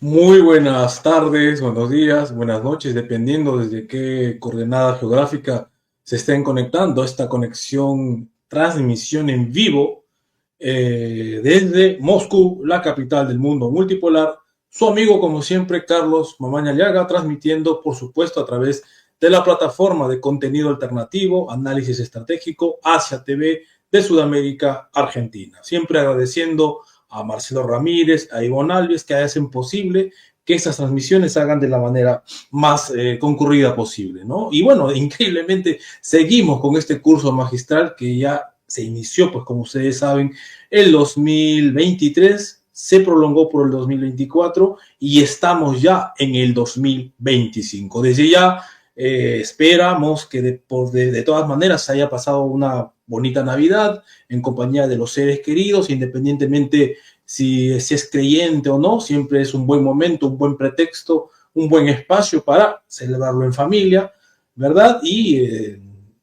Muy buenas tardes, buenos días, buenas noches, dependiendo desde qué coordenada geográfica se estén conectando. Esta conexión, transmisión en vivo desde Moscú, la capital del mundo multipolar. Su amigo, como siempre, Carlos Mamaña Llaga, transmitiendo, por supuesto, a través de la plataforma de contenido alternativo, análisis estratégico, Asia TV de Sudamérica, Argentina. Siempre agradeciendo a Marcelo Ramírez, a Ivonne Alves, que hacen posible que estas transmisiones se hagan de la manera más concurrida posible, ¿no? Y bueno, increíblemente seguimos con este curso magistral que ya se inició, pues como ustedes saben, el 2023, se prolongó por el 2024 y estamos ya en el 2025. Desde ya esperamos que de todas maneras se haya pasado una bonita Navidad en compañía de los seres queridos, independientemente si es creyente o no, siempre es un buen momento, un buen pretexto, un buen espacio para celebrarlo en familia, ¿verdad? Y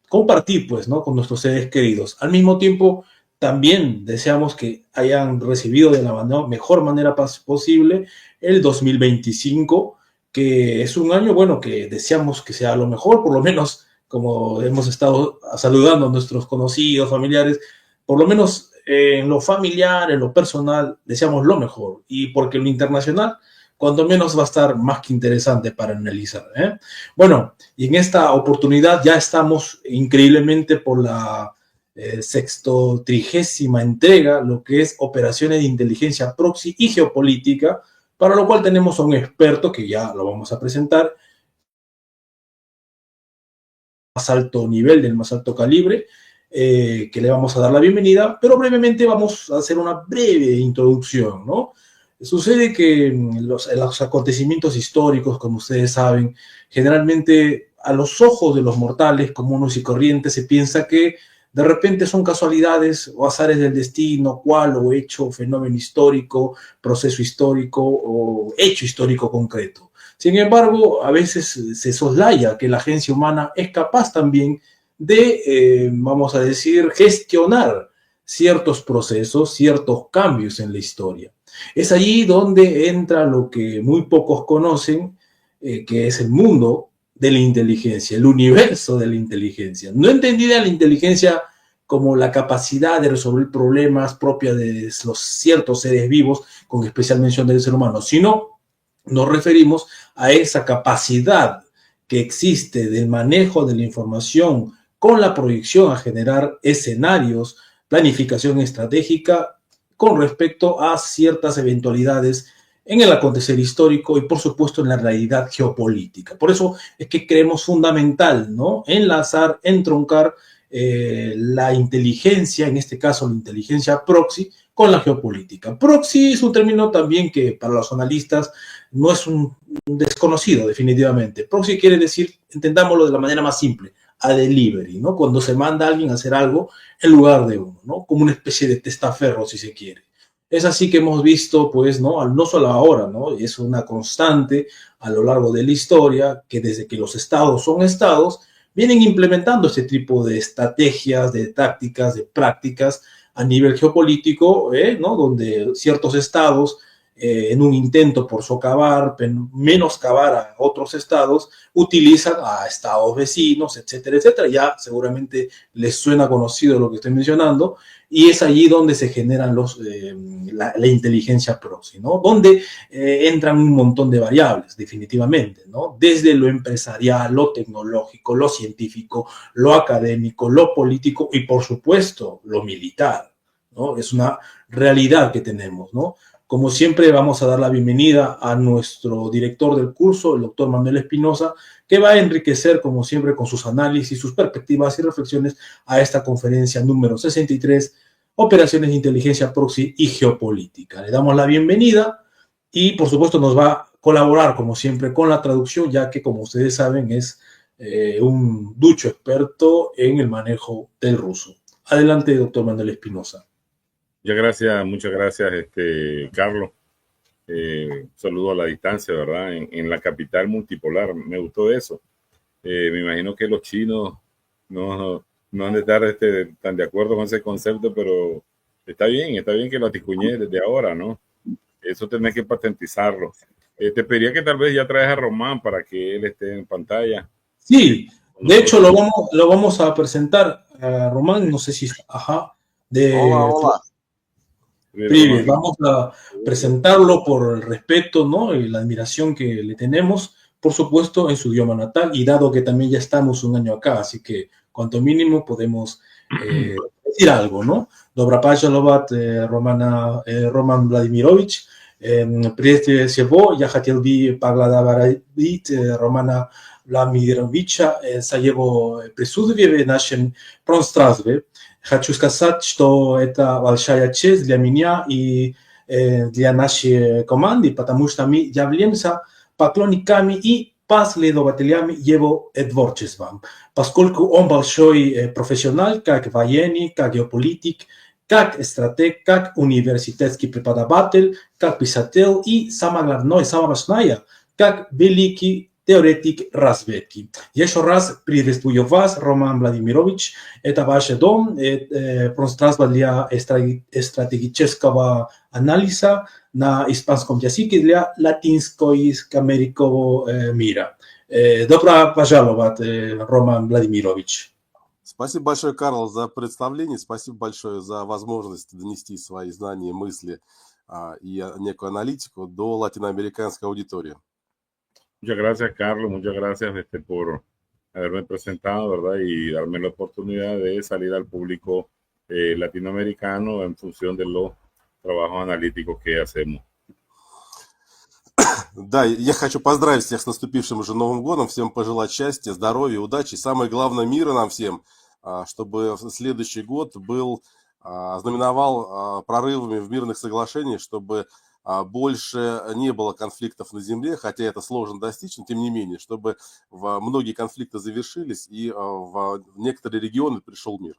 compartir, pues, ¿no? Con nuestros seres queridos. Al mismo tiempo, también deseamos que hayan recibido de la mejor manera posible el 2025, que es un año, bueno, que deseamos que sea lo mejor, por lo menos como hemos estado saludando a nuestros conocidos, familiares, por lo menos en lo familiar, en lo personal, deseamos lo mejor. Y porque en lo internacional, cuando menos va a estar más que interesante para analizar. Bueno, y en esta oportunidad ya estamos increíblemente por la sexto trigésima entrega, lo que es operaciones de inteligencia proxy y geopolítica, para lo cual tenemos a un experto que ya lo vamos a presentar, más alto nivel, del más alto calibre, que le vamos a dar la bienvenida, pero brevemente vamos a hacer una breve introducción, ¿no? Sucede que los acontecimientos históricos, como ustedes saben, generalmente a los ojos de los mortales comunes y corrientes se piensa que de repente son casualidades o azares del destino, cual o hecho, fenómeno histórico, proceso histórico o hecho histórico concreto. Sin embargo, a veces se soslaya que la agencia humana es capaz también de, vamos a decir, gestionar ciertos procesos, ciertos cambios en la historia. Es allí donde entra lo que muy pocos conocen, que es el mundo de la inteligencia, el universo de la inteligencia. No entendida la inteligencia como la capacidad de resolver problemas propias de los ciertos seres vivos, con especial mención del ser humano, sino nos referimos a esa capacidad que existe del manejo de la información con la proyección a generar escenarios, planificación estratégica con respecto a ciertas eventualidades en el acontecer histórico y, por supuesto, en la realidad geopolítica. Por eso es que creemos fundamental, ¿no?, enlazar, entroncar la inteligencia, en este caso la inteligencia proxy, con la geopolítica. Proxy es un término también que para los analistas no es un desconocido, definitivamente. Proxy quiere decir, entendámoslo de la manera más simple, a delivery, ¿no? Cuando se manda a alguien a hacer algo en lugar de uno, ¿no? Como una especie de testaferro, si se quiere. Es así que hemos visto, pues, no solo ahora, ¿no? Es una constante a lo largo de la historia que desde que los estados son estados, vienen implementando este tipo de estrategias, de tácticas, de prácticas a nivel geopolítico, ¿no? Donde ciertos estados, en un intento por socavar, menoscabar a otros estados, utilizan a estados vecinos, etcétera, etcétera. Ya seguramente les suena conocido lo que estoy mencionando, y es allí donde se generan la inteligencia proxy, ¿no? Donde entran un montón de variables, definitivamente, ¿no? Desde lo empresarial, lo tecnológico, lo científico, lo académico, lo político y, por supuesto, lo militar, ¿no? Es una realidad que tenemos, ¿no? Como siempre, vamos a dar la bienvenida a nuestro director del curso, el doctor Manuel Espinosa, que va a enriquecer, como siempre, con sus análisis, sus perspectivas y reflexiones a esta conferencia número 63, Operaciones de Inteligencia Proxy y Geopolítica. Le damos la bienvenida y, por supuesto, nos va a colaborar, como siempre, con la traducción, ya que, como ustedes saben, es un ducho experto en el manejo del ruso. Adelante, doctor Manuel Espinosa. Muchas gracias, Carlos. Saludo a la distancia, ¿verdad? En la capital multipolar. Me gustó eso. Me imagino que los chinos no, no han de estar tan de acuerdo con ese concepto, pero está bien que lo aticuñé desde ahora, ¿no? Eso tenés que patentizarlo. Te pediría que tal vez ya traes a Román para que él esté en pantalla Sí, con de hecho nosotros. lo vamos a presentar a Román, no sé si, ajá, Hola, de hola. Privet. Román. Vamos a presentarlo por el respeto, ¿no? Y la admiración que le tenemos, por supuesto, en su idioma natal, y dado que también ya estamos un año acá, así que cuanto mínimo podemos decir algo, ¿no? Dobra Pajalovat, Roman Vladimirovich, прежде всего, я хотел бы поблагодарить Романа Владимировича за его присутствие в нашем пространстве. Хочу сказать, что это большая честь для меня и для нашей команды, потому что мы являемся поклонниками и последователями его творчества, поскольку он большой профессионал, как военный, как геополитик, как стратег, как университетский преподаватель, как писатель и, самое главное, самое важное, как великий теоретик разведки. Еще раз приветствую вас, Роман Владимирович. Это ваш дом, пространство для стратегического анализа на испанском языке для латинскоамериканского мира. Добро пожаловать, Роман Владимирович. Спасибо большое, Карл, за представление. Спасибо большое за возможность донести свои знания, мысли y некую аналитику до латиноамериканской аудитории. Muchas gracias, Carlos. Muchas gracias por haberme presentado, ¿verdad? Y darme la oportunidad de salir al público latinoamericano en función de los trabajos analíticos que hacemos. Да, я хочу поздравить всех с наступившим уже Новым годом, всем пожелать счастья, здоровья, удачи, и самое главное, мира нам всем, чтобы следующий год знаменовал прорывами в мирных соглашениях, чтобы больше не было конфликтов на земле, хотя это сложно достичь, но тем не менее, чтобы многие конфликты завершились и в некоторые регионы пришел мир.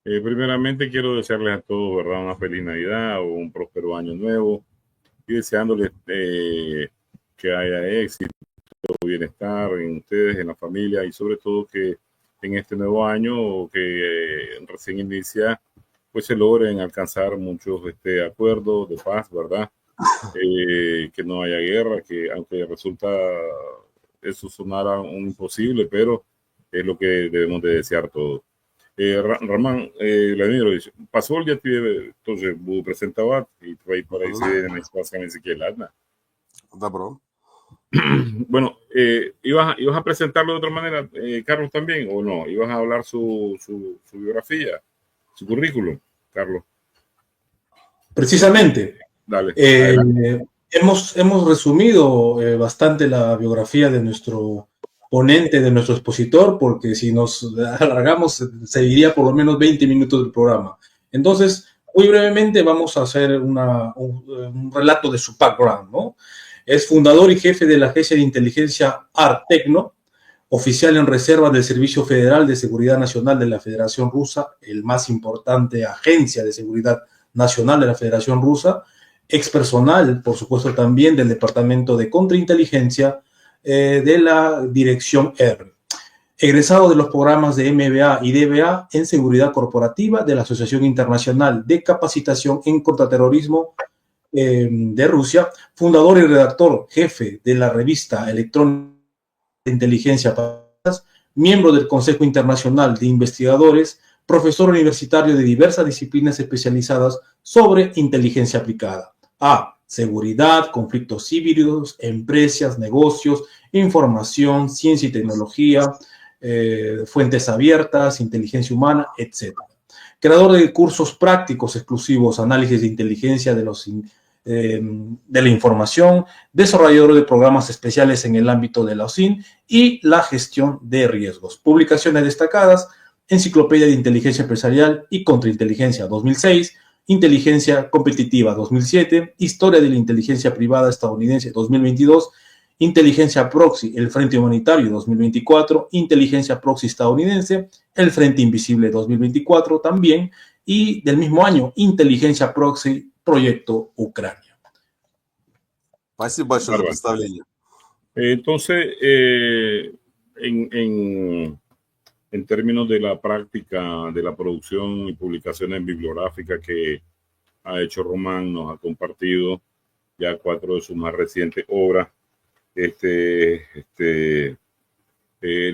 Primeramente quiero desearles a todos, ¿verdad? Una feliz Navidad o un próspero año nuevo y deseándoles que haya éxito, bienestar en ustedes, en la familia y sobre todo que en este nuevo año que recién inicia, pues se logren alcanzar muchos acuerdos de paz, ¿verdad? Que no haya guerra, que aunque resulta eso sonara un imposible, pero es lo que debemos de desear todos. Роман Владимирович, позвольте тебе тоже буду презентовать и твои паразиты на испанском языке, ладно? Добро. Bueno, ¿ibas a presentarlo de otra manera, Carlos, también, o no? ¿Ibas a hablar su biografía, su currículum, Carlos? Precisamente. Dale. Hemos resumido bastante la biografía de nuestro ponente, de nuestro expositor, porque si nos alargamos seguiría por lo menos 20 minutos del programa. Entonces, muy brevemente vamos a hacer un relato de su background, ¿no? Es fundador y jefe de la agencia de inteligencia ARTECNO, oficial en reserva del Servicio Federal de Seguridad Nacional de la Federación Rusa, el más importante agencia de seguridad nacional de la Federación Rusa, ex personal, por supuesto, también del Departamento de Contrainteligencia de la Dirección R. Egresado de los programas de MBA y DBA en Seguridad Corporativa de la Asociación Internacional de Capacitación en Contraterrorismo de Rusia, fundador y redactor jefe de la revista electrónica de inteligencia, miembro del Consejo Internacional de Investigadores, profesor universitario de diversas disciplinas especializadas sobre inteligencia aplicada a seguridad, conflictos híbridos, empresas, negocios, información, ciencia y tecnología, fuentes abiertas, inteligencia humana, etc. Creador de cursos prácticos exclusivos, análisis de inteligencia de la información, desarrollador de programas especiales en el ámbito de la OSINT y la gestión de riesgos. Publicaciones destacadas: Enciclopedia de Inteligencia Empresarial y Contrainteligencia 2006, Inteligencia Competitiva 2007, Historia de la Inteligencia Privada Estadounidense 2022, Inteligencia Proxy, el Frente Humanitario 2024, Inteligencia Proxy Estadounidense, el Frente Invisible 2024 también, y del mismo año, Inteligencia Proxy, Proyecto Ucrania. Спасибо большое за представление. Entonces, en términos de la práctica de la producción y publicaciones bibliográficas que ha hecho Román, nos ha compartido, ya 4 de sus más recientes obras. El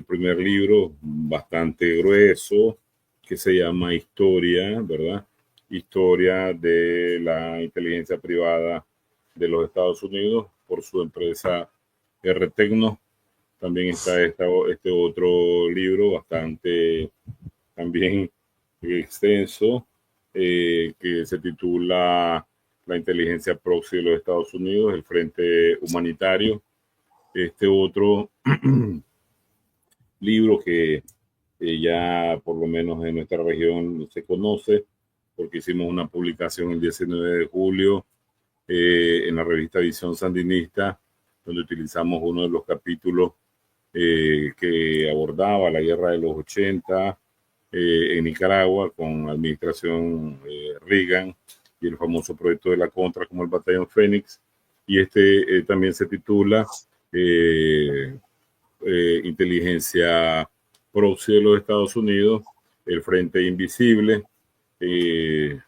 primer libro, bastante grueso, que se llama Historia, ¿verdad? Historia de la inteligencia privada de los Estados Unidos por su empresa R-Tecno. También está este otro libro bastante también extenso, que se titula La inteligencia proxy de los Estados Unidos, el Frente Humanitario. Este otro libro que ya por lo menos en nuestra región se conoce, porque hicimos una publicación el 19 de julio en la revista Visión Sandinista, donde utilizamos uno de los capítulos que abordaba la guerra de los 80 en Nicaragua con la administración Reagan y el famoso proyecto de la Contra como el Batallón Fénix. Y también se titula Inteligencia Proxy de los Estados Unidos, el Frente Invisible. En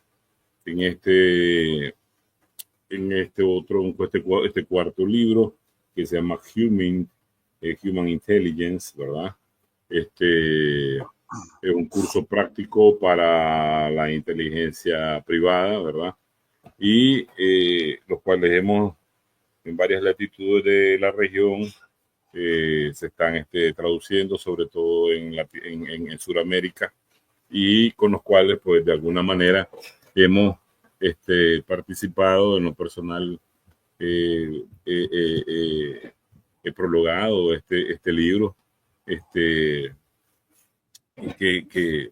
este cuarto libro que se llama Human Intelligence, ¿verdad? Es un curso práctico para la inteligencia privada, ¿verdad? Y los cuales hemos en varias latitudes de la región se están traduciendo, sobre todo en Sudamérica, y con los cuales, pues, de alguna manera hemos participado en lo personal. He prologado este libro, que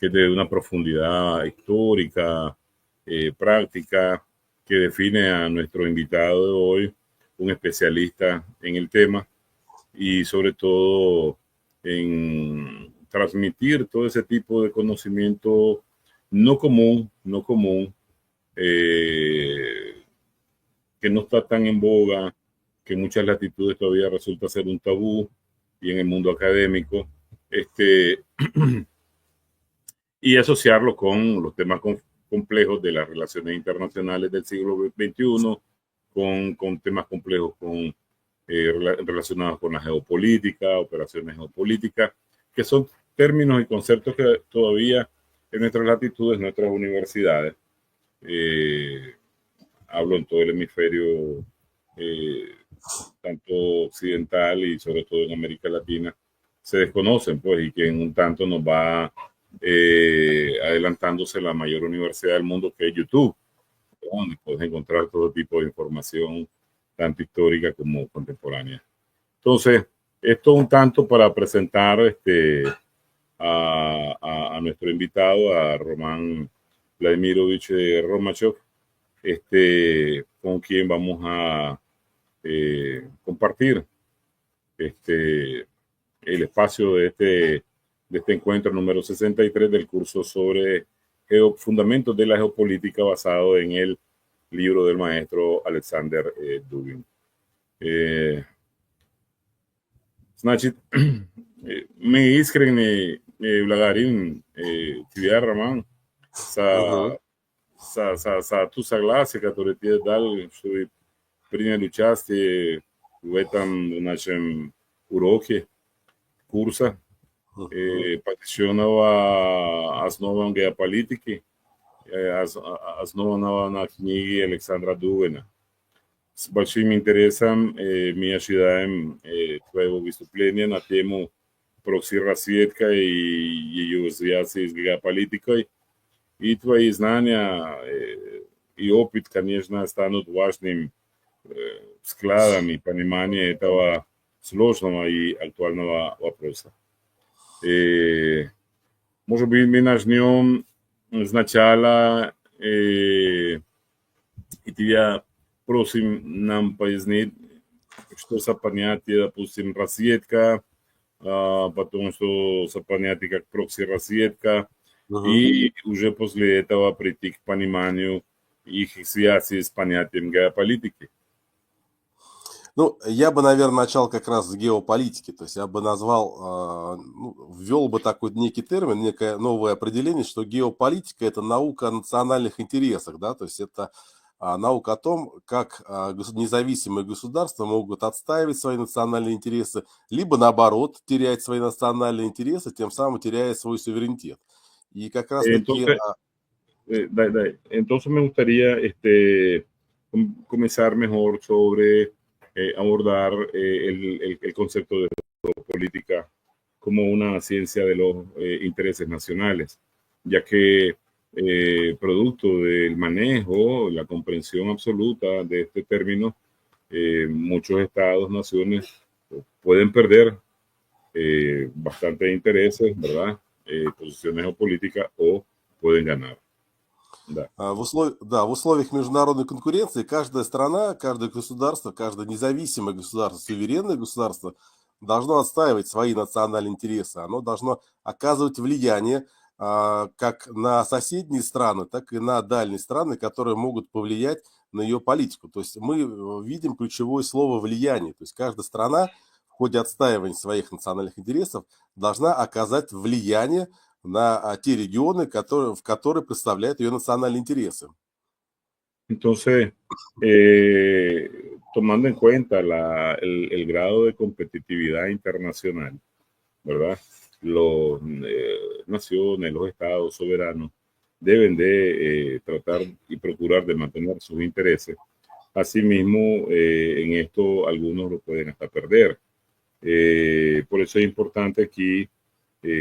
es de una profundidad histórica, práctica, que define a nuestro invitado de hoy, un especialista en el tema, y sobre todo en transmitir todo ese tipo de conocimiento no común, que no está tan en boga, que en muchas latitudes todavía resulta ser un tabú, y en el mundo académico, y asociarlo con los temas complejos de las relaciones internacionales del siglo XXI, con temas complejos relacionados con la geopolítica, operaciones geopolíticas, que son términos y conceptos que todavía en nuestras latitudes, nuestras universidades, hablo en todo el hemisferio, tanto occidental y sobre todo en América Latina, se desconocen, pues, y que en un tanto nos va adelantándose la mayor universidad del mundo, que es YouTube, donde puedes encontrar todo tipo de información, tanto histórica como contemporánea. Entonces, esto un tanto para presentar a nuestro invitado, a Román Vladimirovich Romachev, con quien vamos a compartir el espacio de este encuentro número 63 del curso sobre fundamentos de la geopolítica, basado en el libro del maestro Alexander Dugin. Значит, мы искренне благодарим тебя, Роман, за ту согласие, которое ты дал, чтобы приняли участие в этом нашем уроке курса, посвященного основам геополитики, основанного на книге Александра Дугина. С большим интересом мы ожидаем твоего выступления на тему прокси-разведка и ее связи с геополитикой. И твои знания и опыт, конечно, станут важным складом и пониманием этого сложного и актуального вопроса. Может быть, мы начнем сначала, и тебя просим нам пояснить, что за понятие, допустим, разведка, потом что за понятие как прокси-разведка, и уже после этого прийти к пониманию их связи с понятием геополитики. Ну, я бы, наверное, начал как раз с геополитики. То есть я бы назвал, ввел бы такой некий термин, некое новое определение, что геополитика – это наука о национальных интересах, да, то есть это наука о том, как независимые государства могут отстаивать свои национальные интересы, либо наоборот терять свои национальные интересы, тем самым теряя свой суверенитет. И как раз таки... Entonces, entonces me gustaría comenzar mejor sobre abordar el concepto de política como una ciencia de los intereses nacionales, ya que producto del manejo, la comprensión absoluta de este término, muchos estados, naciones pueden perder bastantes intereses, ¿verdad? Posiciones geopolíticas o pueden ganar. Да. В условиях международной конкуренции каждая страна, каждое государство, каждое независимое государство, суверенное государство должно отстаивать свои национальные интересы. Оно должно оказывать влияние как на соседние страны, так и на дальние страны, которые могут повлиять на ее политику. То есть мы видим ключевое слово «влияние». То есть каждая страна в ходе отстаивания своих национальных интересов должна оказать влияние на те регионы, в которые представляют ее национальные интересы. Entonces, tomando en cuenta el grado de competitividad internacional, ¿verdad? Las naciones, los estados soberanos deben de tratar y procurar de mantener sus intereses. Asimismo, en esto algunos lo pueden hasta perder. Por eso es importante aquí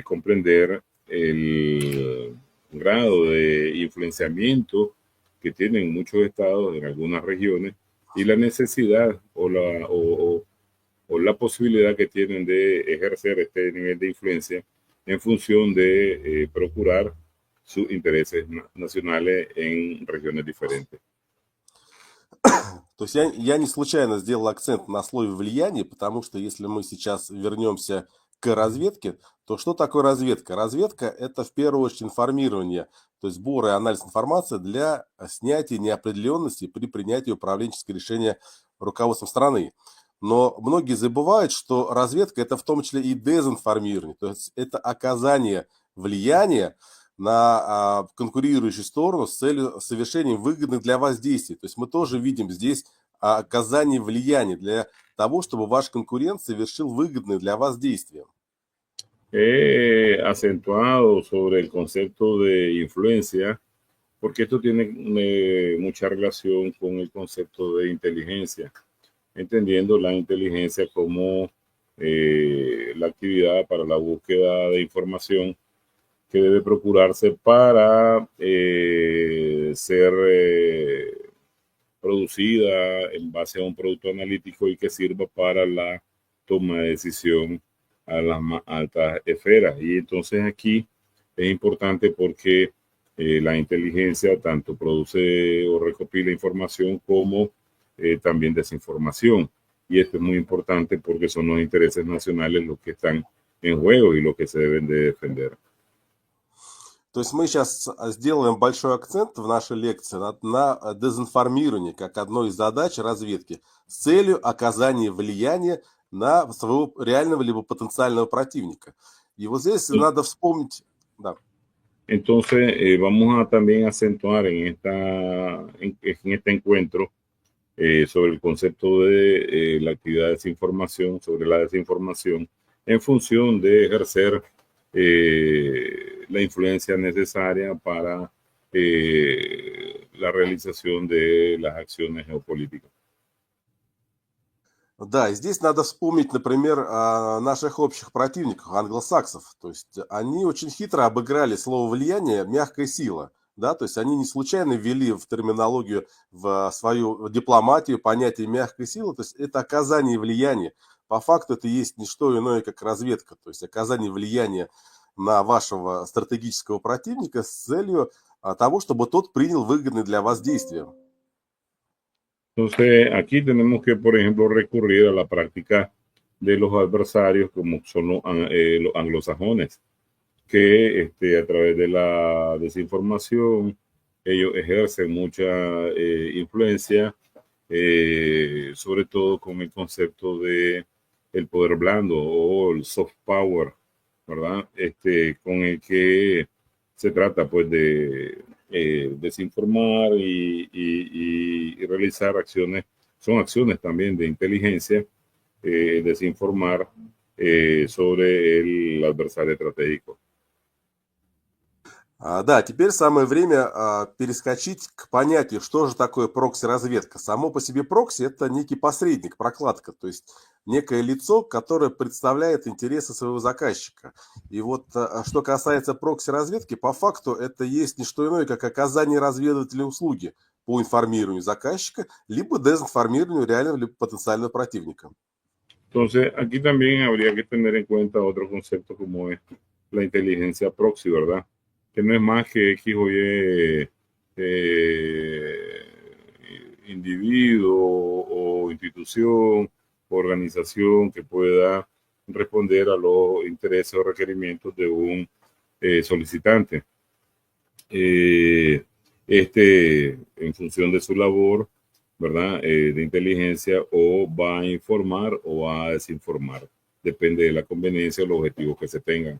comprender el grado de influenciamiento que tienen muchos estados en algunas regiones y la necesidad o la posibilidad que tienen de ejercer este nivel de influencia en función de procurar sus intereses nacionales en regiones diferentes. То есть я не случайно сделал акцент на слове «влияние», потому что если мы сейчас вернемся к разведке, то что такое разведка? Разведка – это в первую очередь информирование, то есть сбор и анализ информации для снятия неопределенности при принятии управленческого решения руководством страны. Но многие забывают, что разведка – это в том числе и дезинформирование, то есть это оказание влияния на конкурирующую сторону с целью совершения выгодных для вас действий. То есть мы тоже видим здесь оказание влияния для того, чтобы ваш конкурент совершил выгодные для вас действия. He acentuado sobre el concepto de influencia porque esto tiene mucha relación con el concepto de inteligencia, entendiendo la inteligencia como la actividad para la búsqueda de información que debe procurarse para ser producida en base a un producto analítico y que sirva para la toma de decisión a las más altas esferas. Y entonces aquí es importante porque la inteligencia tanto produce o recopila información como también desinformación. Y esto es muy importante porque son los intereses nacionales los que están en juego y los que se deben de defender. То есть мы сейчас сделаем большой акцент в нашей лекции на дезинформирование как одной из задач разведки с целью оказания влияния на своего реального либо потенциального противника. И вот здесь надо вспомнить... Да. Entonces vamos a también acentuar en este encuentro sobre el concepto de la actividad de desinformación, sobre la desinformación en función de ejercer la influencia necesaria para la realización de las acciones geopolíticas. Да, и здесь надо вспомнить, например, наших общих противников, англосаксов. То есть они очень хитро обыграли слово «влияние» «мягкая сила». Да, то есть они не случайно ввели в терминологию, в свою дипломатию понятие «мягкая сила». То есть это оказание влияния. По факту это есть не что иное, как разведка. То есть оказание влияния на вашего стратегического противника с целью того, чтобы tот принял выгодные для вас действия. Entonces, aquí tenemos que, por ejemplo, recurrir a la práctica de los adversarios como son los anglosajones, que a través de la desinformación ellos ejercen mucha influencia, sobre todo con el concepto de el poder blando o el soft power, ¿verdad? Con el que se trata pues de desinformar y realizar acciones, son acciones también de inteligencia, desinformar sobre el adversario estratégico. Да, теперь самое время перескочить к понятию, что же такое прокси-разведка. Само по себе прокси – это некий посредник, прокладка, то есть некое лицо, которое представляет интересы своего заказчика. И вот что касается прокси-разведки, по факту это есть не что иное, как оказание разведывательной услуги по информированию заказчика, либо дезинформированию реального либо потенциального противника. Entonces, aquí también habría que tener en cuenta otro concepto como es la inteligencia proxy, ¿verdad? Que no es más que X o Y individuo o institución, organización que pueda responder a los intereses o requerimientos de un solicitante. En función de su labor, ¿verdad? De inteligencia, o va a informar o va a desinformar. Depende de la conveniencia o los objetivos que se tengan.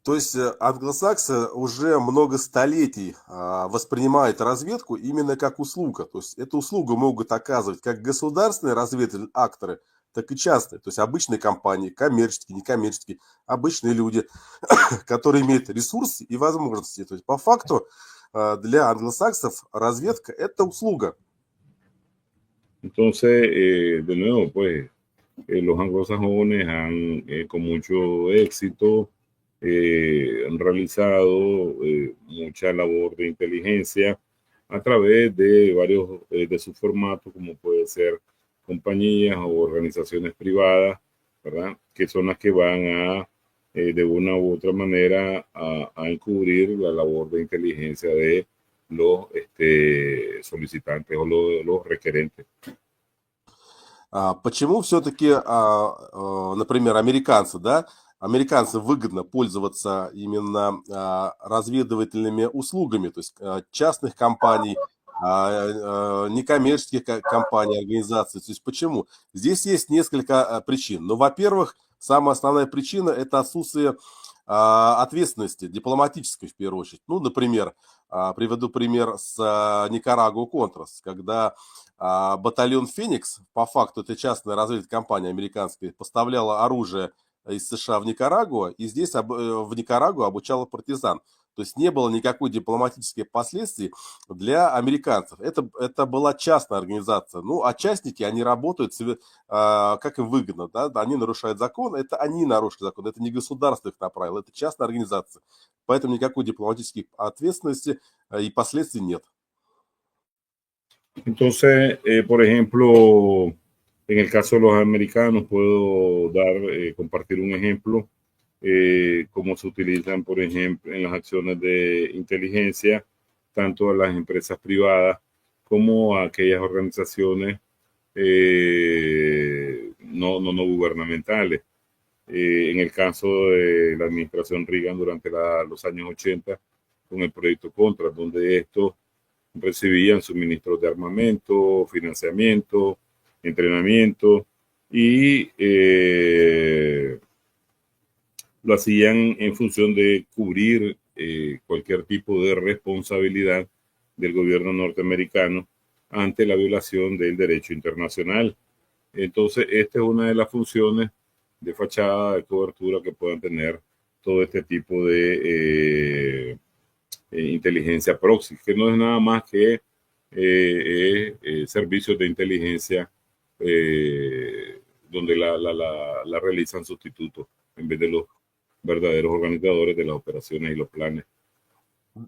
То есть англосаксы уже много столетий воспринимают разведку именно как услуга. То есть эту услугу могут оказывать как государственные разведывательные акторы, так и частные. То есть обычные компании, коммерческие, некоммерческие, обычные люди, которые имеют ресурсы и возможности. То есть по факту для англосаксов разведка – это услуга. Entonces, de nuevo, pues, los anglosajones han, con mucho éxito, han realizado mucha labor de inteligencia a través de varios de sus formatos, como puede ser compañías o organizaciones privadas, ¿verdad? Que son las que van a, de una u otra manera, a encubrir la labor de inteligencia de los solicitantes o los requerentes. Почему все-таки, например, американцы, да, американцам выгодно пользоваться именно разведывательными услугами, то есть частных компаний, некоммерческих компаний, организаций. То есть почему? Здесь есть несколько причин. Но, во-первых, самая основная причина – это отсутствие ответственности дипломатической, в первую очередь. Ну, например, приведу пример с Никарагуа Контрас, когда батальон «Феникс», по факту это частная разведывательная компания американская, поставляла оружие из США в Никарагуа, и здесь в Никарагуа обучала партизан. То есть не было никакой дипломатических последствий для американцев. Это была частная организация. Ну, а частники, они работают, как им выгодно. Да? Они нарушают закон, это они нарушили закон. Это не государство их направило, это частная организация. Поэтому никакой дипломатической ответственности и последствий нет. Entonces, por ejemplo, en el caso de los americanos, puedo compartir un ejemplo, cómo se utilizan, por ejemplo, en las acciones de inteligencia, tanto a las empresas privadas como a aquellas organizaciones no gubernamentales. En el caso de la administración Reagan durante los años 80, con el proyecto Contra, donde estos recibían suministros de armamento, financiamiento, entrenamiento y lo hacían en función de cubrir cualquier tipo de responsabilidad del gobierno norteamericano ante la violación del derecho internacional. Entonces, esta es una de las funciones de fachada, de cobertura que puedan tener todo este tipo de inteligencia proxy, que no es nada más que servicios de inteligencia donde la realizan sustitutos en vez de los verdaderos organizadores de las operaciones y los planes.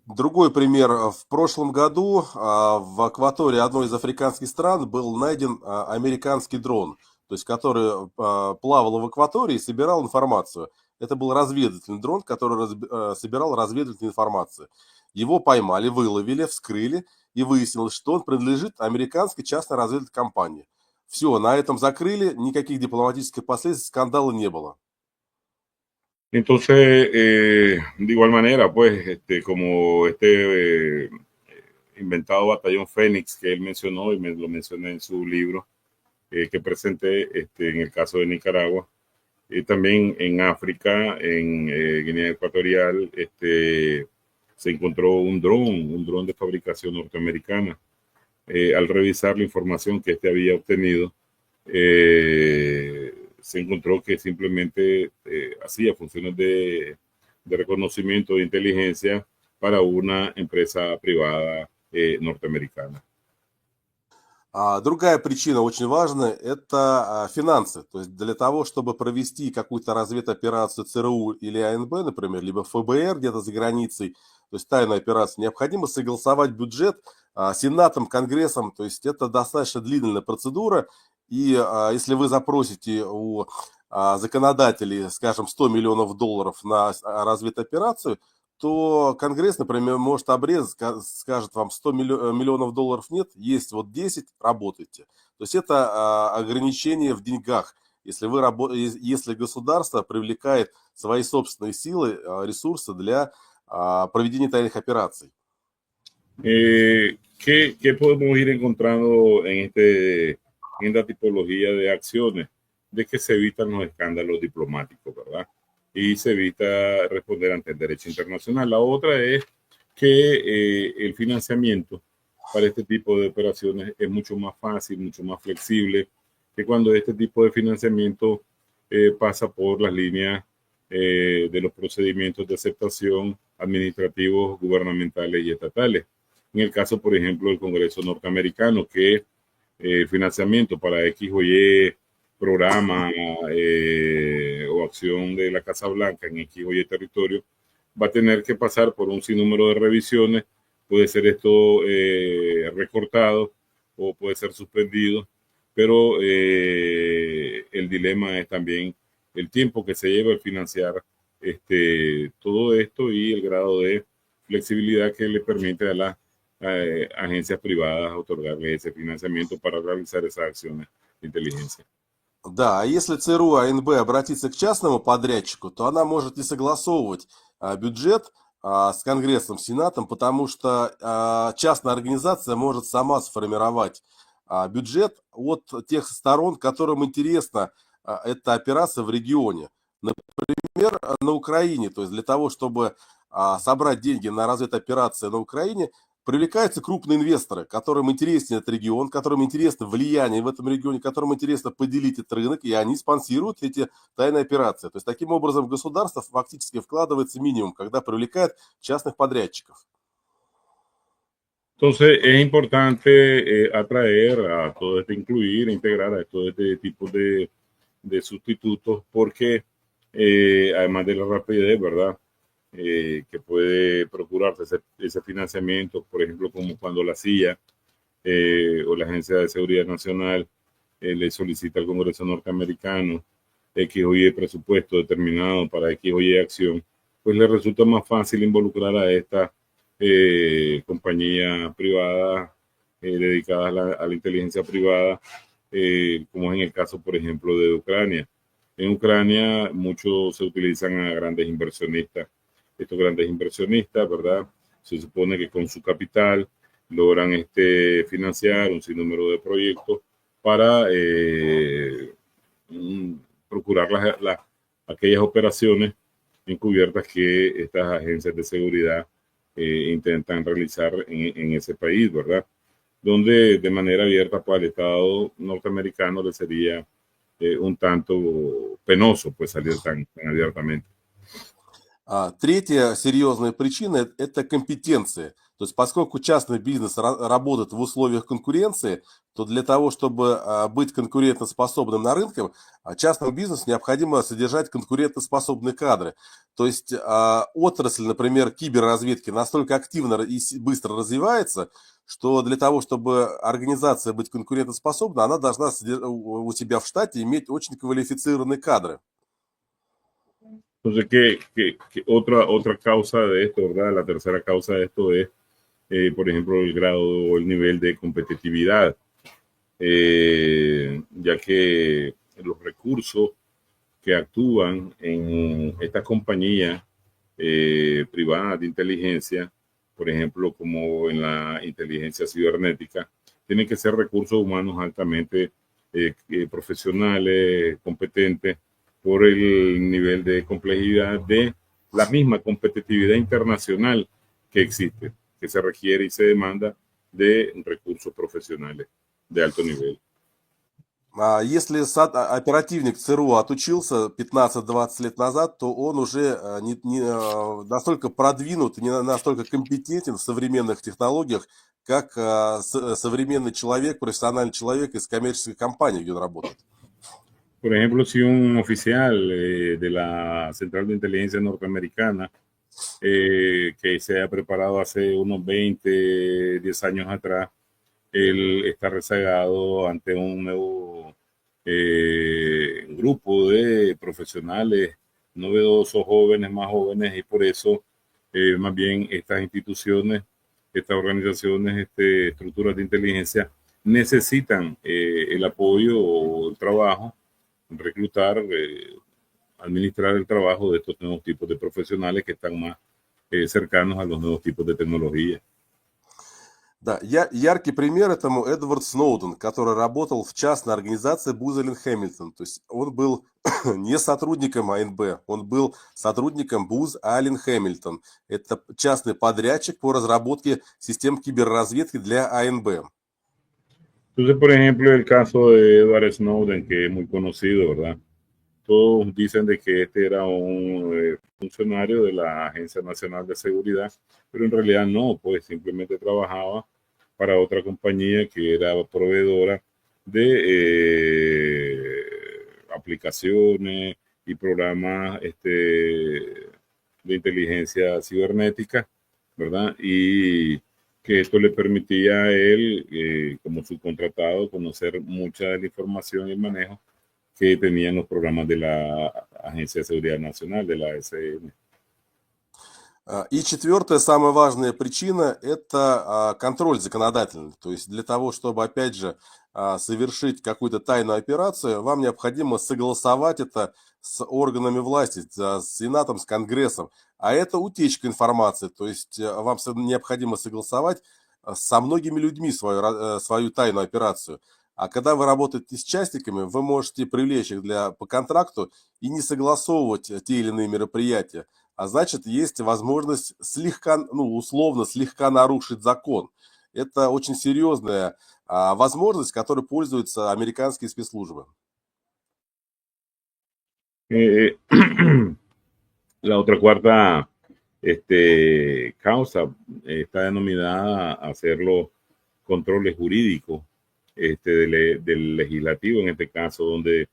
Другой пример. В прошлом году в акватории одной из африканских стран был найден американский дрон, то есть который плавал в акватории и собирал информацию. Это был разведывательный дрон, который собирал разведывательную информацию. Его поймали, выловили, вскрыли, и выяснилось, что он принадлежит американской частной разведывательной компании. Все, на этом закрыли, никаких дипломатических последствий, скандала не было. Entonces, de igual manera, pues, como inventado batallón Fénix que él mencionó y lo mencioné en su libro que presenté en el caso de Nicaragua, también en África, en Guinea Ecuatorial, se encontró un dron de fabricación norteamericana. Al revisar la información que este había obtenido, se encontró que simplemente hacía funciones de reconocimiento de inteligencia para una empresa privada norteamericана. Другая причина очень важная – это финансы. То есть для того, чтобы провести какую-то разведоперацию ЦРУ или АНБ, например, либо ФБР где-то за границей, то есть тайную операцию, необходимо согласовать бюджет Сенатом, Конгрессом. То есть это достаточно длительная процедура. И если вы запросите у законодателей, скажем, $100 миллионов на разведоперацию, то Конгресс, например, может обрезать, скажет вам $100 миллионов нет, есть вот 10, работайте. То есть это ограничение в деньгах. Если государство привлекает свои собственные силы, ресурсы для проведения тайных операций. ¿Qué podemos ir encontrando en esta tipología de acciones? De que se evitan los escándalos diplomáticos, ¿verdad? Y se evita responder ante el derecho internacional. La otra es que el financiamiento para este tipo de operaciones es mucho más fácil, mucho más flexible que cuando este tipo de financiamiento pasa por las líneas de los procedimientos de aceptación administrativos, gubernamentales y estatales. En el caso, por ejemplo, del Congreso norteamericano, que el financiamiento para X o Y programa o acción de la Casa Blanca en X o Y territorio, va a tener que pasar por un sinnúmero de revisiones. Puede ser esto recortado o puede ser suspendido, pero el dilema es también el tiempo que se lleva a financiar todo esto y el grado de flexibilidad que le permite a las agencias privadas otorgarle ese financiamiento para realizar esas acciones de inteligencia. Да, а если ЦРУ, АНБ обратиться к частному подрядчику, то она может не согласовывать бюджет с Конгрессом, Сенатом, потому что частная организация может сама сформировать бюджет от тех сторон, которым интересна эта операция в регионе. Например, на Украине, то есть для того, чтобы собрать деньги на разведоперации на Украине, привлекаются крупные инвесторы, которым интересен этот регион, которым интересно влияние в этом регионе, которым интересно поделить этот рынок, и они спонсируют эти тайные операции. То есть таким образом государство фактически вкладывается минимум, когда привлекает частных подрядчиков. Entonces es importante atraer a todo incluir, integrar a todo este tipo de sustitutos, porque además de la rapidez, ¿verdad? Que puede procurarse ese financiamiento, por ejemplo, como cuando la CIA o la Agencia de Seguridad Nacional le solicita al Congreso norteamericano X o Y presupuesto determinado para X o Y acción, pues le resulta más fácil involucrar a esta compañía privada dedicada a la inteligencia privada, como es en el caso, por ejemplo, de Ucrania. En Ucrania muchos se utilizan a grandes inversionistas. Estos grandes inversionistas, ¿verdad? Se supone que con su capital logran financiar un sinnúmero de proyectos para procurar aquellas operaciones encubiertas que estas agencias de seguridad intentan realizar en ese país, ¿verdad? Donde de manera abierta pues, al Estado norteamericano le sería un tanto penoso pues salir tan abiertamente. Третья серьезная причина – это компетенция. То есть поскольку частный бизнес работает в условиях конкуренции, то для того, чтобы быть конкурентоспособным на рынке, частному бизнесу необходимо содержать конкурентоспособные кадры. То есть отрасль, например, киберразведки настолько активно и быстро развивается, что для того, чтобы организация быть конкурентоспособна, она должна у себя в штате иметь очень квалифицированные кадры. Entonces, otra causa de esto, ¿verdad? La tercera causa de esto es, por ejemplo, el grado o el nivel de competitividad, ya que los recursos que actúan en estas compañías privadas de inteligencia, por ejemplo, como en la inteligencia cibernética, tienen que ser recursos humanos altamente profesionales, competentes, por el nivel de complejidad de la misma competitividad internacional que existe, que se requiere y se demanda de recursos profesionales de alto nivel. Если оперативник ЦРУ отучился 15-20 лет назад, то он уже не настолько продвинут, не настолько компетентен в современных технологиях, как современный человек, профессиональный человек из коммерческой компании, где он работает. Por ejemplo, si un oficial de la Central de Inteligencia norteamericana que se ha preparado hace unos 20, 10 años atrás, él está rezagado ante un nuevo grupo de profesionales novedosos, jóvenes, más jóvenes, y por eso más bien estas instituciones, estas organizaciones, estructuras de inteligencia necesitan el apoyo o el trabajo, reclutar, administrar el trabajo de estos nuevos tipos de profesionales que están más cercanos a los nuevos tipos de tecnología. Да, яркий пример этому Эдвард Сноуден, который работал в частной организации Booz Allen Hamilton. То есть он был не сотрудником АНБ, он был сотрудником Booz Allen Hamilton. Это частный подрядчик по разработке систем киберразведки для АНБ. Entonces, por ejemplo, el caso de Edward Snowden, que es muy conocido, ¿verdad? Todos dicen de que este era un funcionario de la Agencia Nacional de Seguridad, pero en realidad no, pues simplemente trabajaba para otra compañía que era proveedora de aplicaciones y programas de inteligencia cibernética, ¿verdad? Y que esto le permitía a él, como subcontratado, conocer mucha de la información y el manejo que tenían los programas de la Agencia de Seguridad Nacional, de la ASN. И четвертая, самая важная причина – это контроль законодательный. То есть для того, чтобы, опять же, совершить какую-то тайную операцию, вам необходимо согласовать это с органами власти, с Сенатом, с Конгрессом. А это утечка информации. То есть вам необходимо согласовать со многими людьми свою тайную операцию. А когда вы работаете с частниками, вы можете привлечь их по контракту и не согласовывать те или иные мероприятия. А значит, есть возможность условно слегка нарушить закон. Это очень серьезная возможность, которой пользуются американские спецслужбы. La otra cuarta causa está denominada a hacer los controles jurídicos del legislativo, en este caso, donde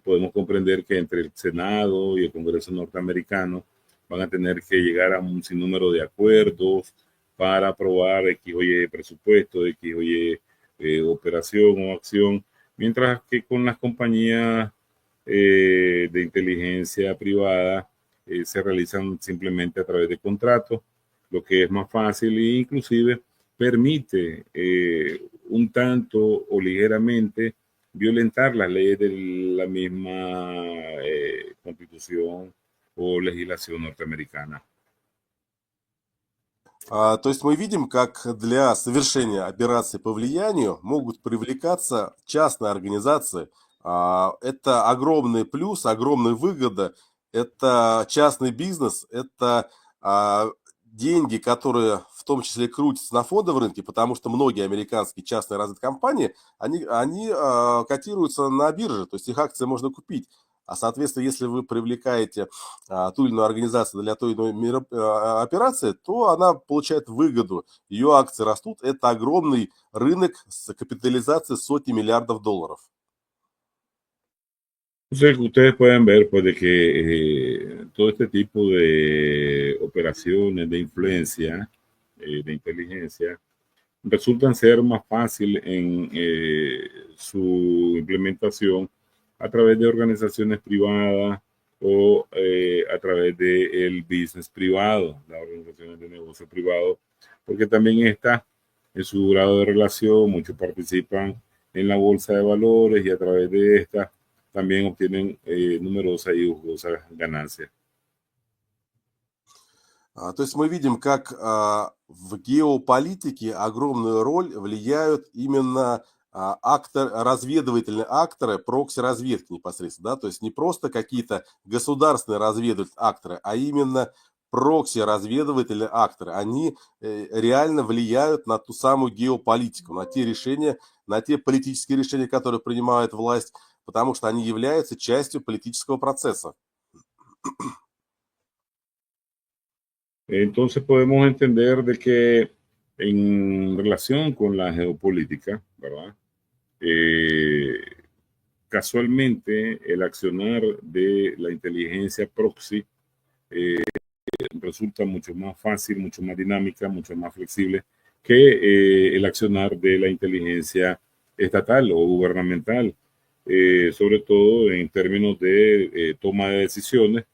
podemos comprender que entre el Senado y el Congreso norteamericano van a tener que llegar a un sinnúmero de acuerdos para aprobar X o Y presupuesto, X o Y operación o acción, mientras que con las compañías de inteligencia privada se realizan simplemente a través de contratos, lo que es más fácil e inclusive permite un tanto o ligeramente violentar las leyes de la misma constitución o legislación norteamericana. То есть мы видим, как для совершения операций по влиянию могут привлекаться частные организации. Это огромный плюс, огромная выгода. Это частный бизнес, это деньги, которые в том числе крутятся на фондовом рынке, потому что многие американские частные разведкомпании, они котируются на бирже, то есть их акции можно купить. А, соответственно, если вы привлекаете ту или иную организацию для той или иной операции, то она получает выгоду. Ее акции растут. Это огромный рынок с капитализацией сотни миллиардов долларов. Entonces, ustedes pueden ver pues, de que todo este tipo de operaciones de influencia, de inteligencia, resultan ser más fácil en su implementación a través de organizaciones privadas o a través del business privado, las organizaciones de negocio privado, porque también está en su grado de relación, muchos participan en la bolsa de valores y a través de esta también obtienen numerosas y jugosas ganancias. То есть мы видим, как в геополитике огромную роль влияют именно разведывательные акторы прокси-разведки непосредственно. Да? То есть не просто какие-то государственные разведывательные акторы, а именно прокси-разведывательные акторы, они реально влияют на ту самую геополитику, на те решения, на те политические решения, которые принимает власть, потому что они являются частью политического процесса. Entonces podemos entender de que en relación con la geopolítica, ¿verdad? Casualmente el accionar de la inteligencia proxy resulta mucho más fácil, mucho más dinámica, mucho más flexible que el accionar de la inteligencia estatal o gubernamental, sobre todo en términos de toma de decisiones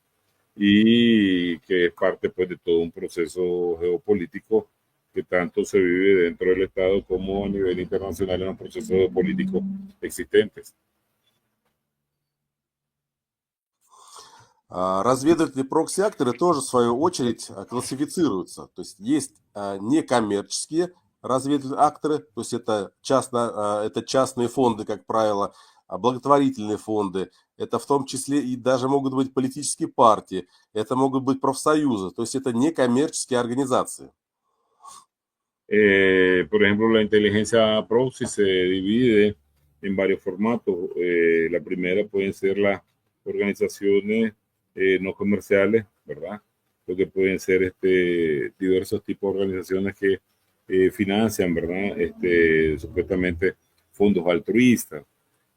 y que es parte pues de todo un proceso geopolítico que tanto se vive dentro del Estado como a nivel internacional en los procesos geopolíticos existentes. Разведывательные прокси-акторы тоже, в свою очередь, классифицируются. То есть некоммерческие разведывательные акторы, то есть это частные фонды, как правило, благотворительные фонды, это в том числе и даже могут быть политические партии, это могут быть профсоюзы, то есть это некоммерческие организации. Por ejemplo, la inteligencia proxy se divide en varios formatos. La primera pueden ser las organizaciones no comerciales, ¿verdad? Lo que pueden ser diversos tipos de organizaciones que financian, ¿verdad? Supuestamente fondos altruistas,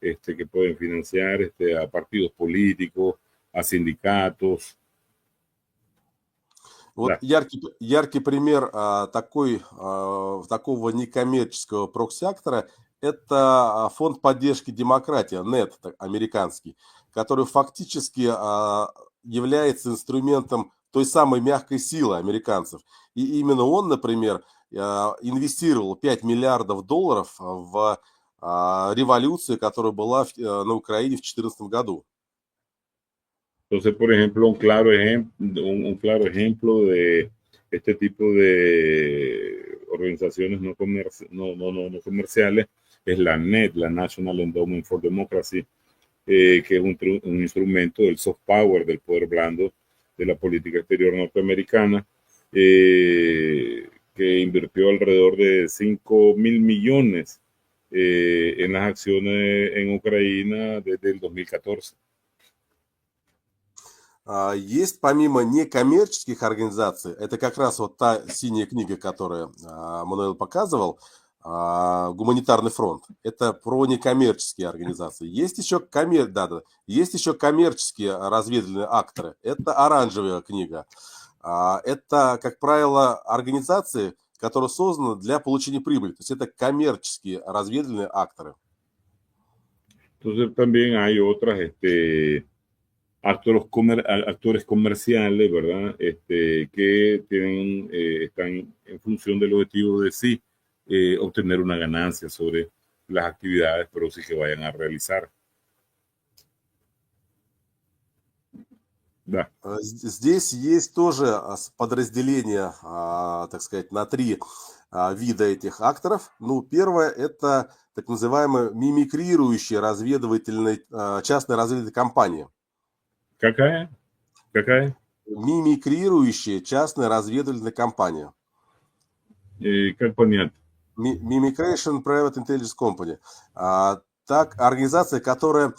que pueden financiar a partidos políticos, a sindicatos. Вот Да. яркий пример такого некоммерческого прокси-актора – это фонд поддержки демократии, NET, американский, который фактически является инструментом той самой мягкой силы американцев. И именно он, например, инвестировал $5 миллиардов в революцию, которая была на Украине в 2014 году. Entonces, por ejemplo, un claro ejemplo de este tipo de organizaciones no comerciales es la NED, la National Endowment for Democracy, que es un instrumento del soft power, del poder blando de la política exterior norteamericana, que invirtió alrededor de 5.000 millones en las acciones en Ucrania desde el 2014. Есть помимо некоммерческих организаций, это как раз вот та синяя книга, которую Мануэл показывал, Гуманитарный фронт. Это про некоммерческие организации. Есть еще коммерческие разведывательные акторы. Это оранжевая книга. Это, как правило, организации, которые созданы для получения прибыли. То есть это коммерческие разведывательные акторы. Entonces también hay otras actores comerciales, ¿verdad? Que están en función del objetivo de sí obtener una ganancia sobre las actividades, pero sí que vayan a realizar. Да. Здесь есть тоже подразделение, так сказать, на 3 вида этих акторов. Ну, первое – это так называемые мимикрирующие частные разведывательные компании. Какая? Мимикрирующая частная разведывательная компания. Как понять? Mimikration Private Intelligence Company. Организация, которая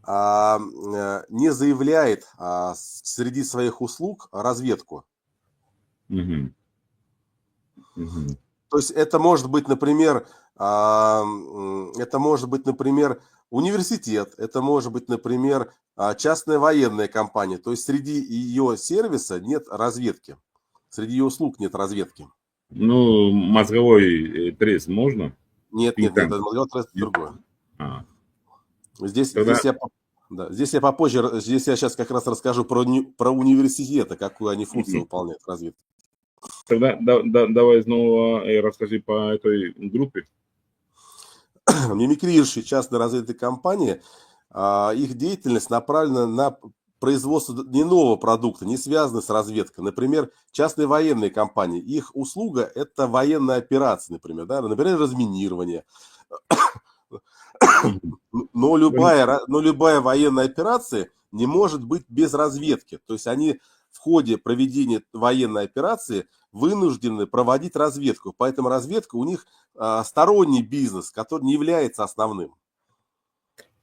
не заявляет среди своих услуг разведку. Uh-huh. То есть это может быть, например, университет, это может быть, например, частная военная компания. То есть среди ее сервиса нет разведки, среди ее услуг нет разведки. Ну, мозговой треск можно? Нет, мозговой треск другое. Здесь я попозже, здесь я сейчас как раз расскажу про университеты, какую они функцию выполняют в разведке. Тогда давай снова расскажи по этой группе. Мимикрирующие частные разведывательные компании, их деятельность направлена на производство не нового продукта, не связанного с разведкой. Например, частные военные компании, их услуга – это военная операция, например, разминирование. Но любая военная операция не может быть без разведки. То есть они в ходе проведения военной операции вынуждены проводить разведку. Поэтому разведка у них сторонний бизнес, который не является основным.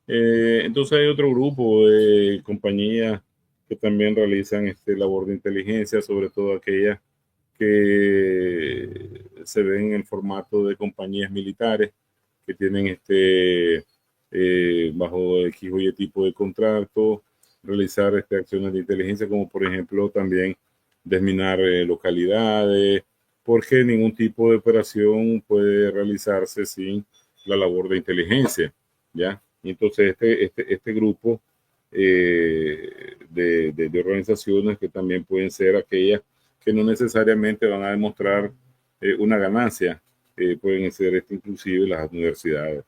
Entonces hay otro grupo de compañías que también realizan labor de inteligencia, sobre todo aquellas que se ven en el formato de compañías militares que tienen bajo X o Y tipo de contrato, realizar acciones de inteligencia, como por ejemplo también desminar localidades, porque ningún tipo de operación puede realizarse sin la labor de inteligencia, ¿ya? Entonces este grupo de organizaciones que también pueden ser aquellas que no necesariamente van a demostrar una ganancia, pueden ser inclusive las universidades.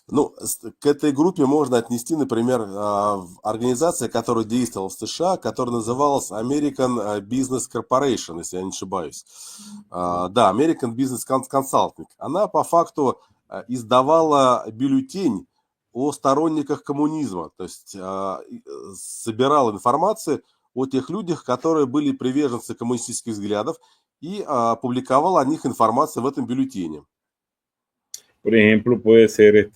Ну, к этой группе можно отнести, например, организация, которая действовала в США, которая называлась American Business Corporation, если я не ошибаюсь. Да, American Business Consulting. Она по факту издавала бюллетень о сторонниках коммунизма, то есть собирала информацию о тех людях, которые были приверженцы коммунистических взглядов, и публиковала о них информацию в этом бюллетене. Por ejemplo, puede ser,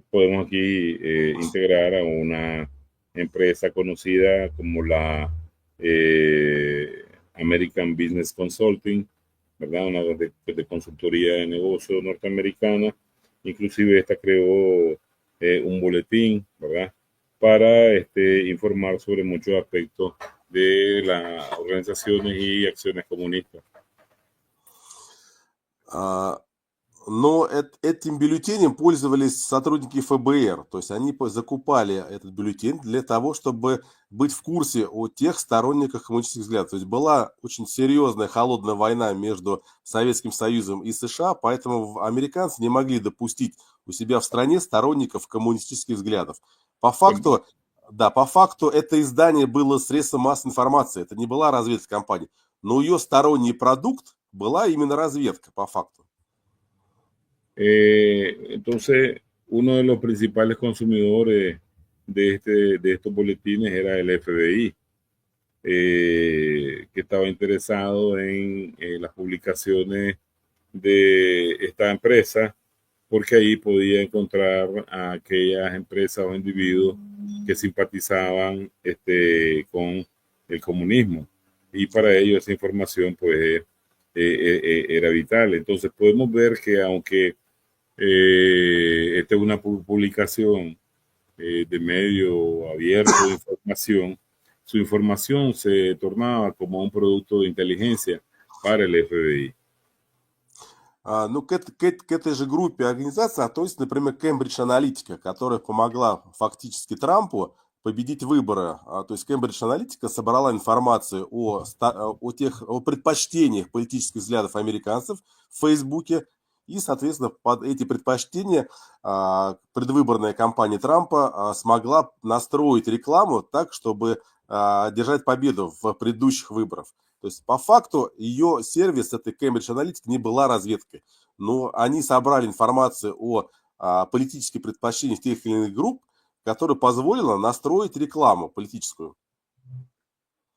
podemos aquí integrar a una empresa conocida como la American Business Consulting, ¿verdad? Una de consultoría de negocio norteamericana. Inclusive esta creó un boletín, ¿verdad? Para informar sobre muchos aspectos de las organizaciones y acciones comunistas. Но этим бюллетенем пользовались сотрудники ФБР, то есть они закупали этот бюллетень для того, чтобы быть в курсе о тех сторонниках коммунистических взглядов. То есть была очень серьезная холодная война между Советским Союзом и США, поэтому американцы не могли допустить у себя в стране сторонников коммунистических взглядов. По факту, да, по факту это издание было средством массовой информации, это не была разведка компании, но ее сторонний продукт была именно разведка по факту. Entonces, uno de los principales consumidores de estos boletines era el FBI, que estaba interesado en las publicaciones de esta empresa, porque ahí podía encontrar a aquellas empresas o individuos que simpatizaban con el comunismo. Y para ello esa información pues era vital. Entonces podemos ver que aunque esta es una publicación de medio abierto de información, su información se tornaba como un producto de inteligencia para el FBI. Ну, к этой же группе организаций относится, например, Cambridge Analytica, которая помогла фактически Трампу победить выборы. То есть Cambridge Analytica собрала информацию о предпочтениях политических взглядов американцев в Фейсбуке, и, соответственно, под эти предпочтения предвыборная кампания Трампа смогла настроить рекламу так, чтобы держать победу в предыдущих выборах. То есть, по факту, ее сервис, этой Cambridge Analytica, не была разведкой. Но они собрали информацию о политических предпочтениях тех или иных групп, которая позволила настроить рекламу политическую.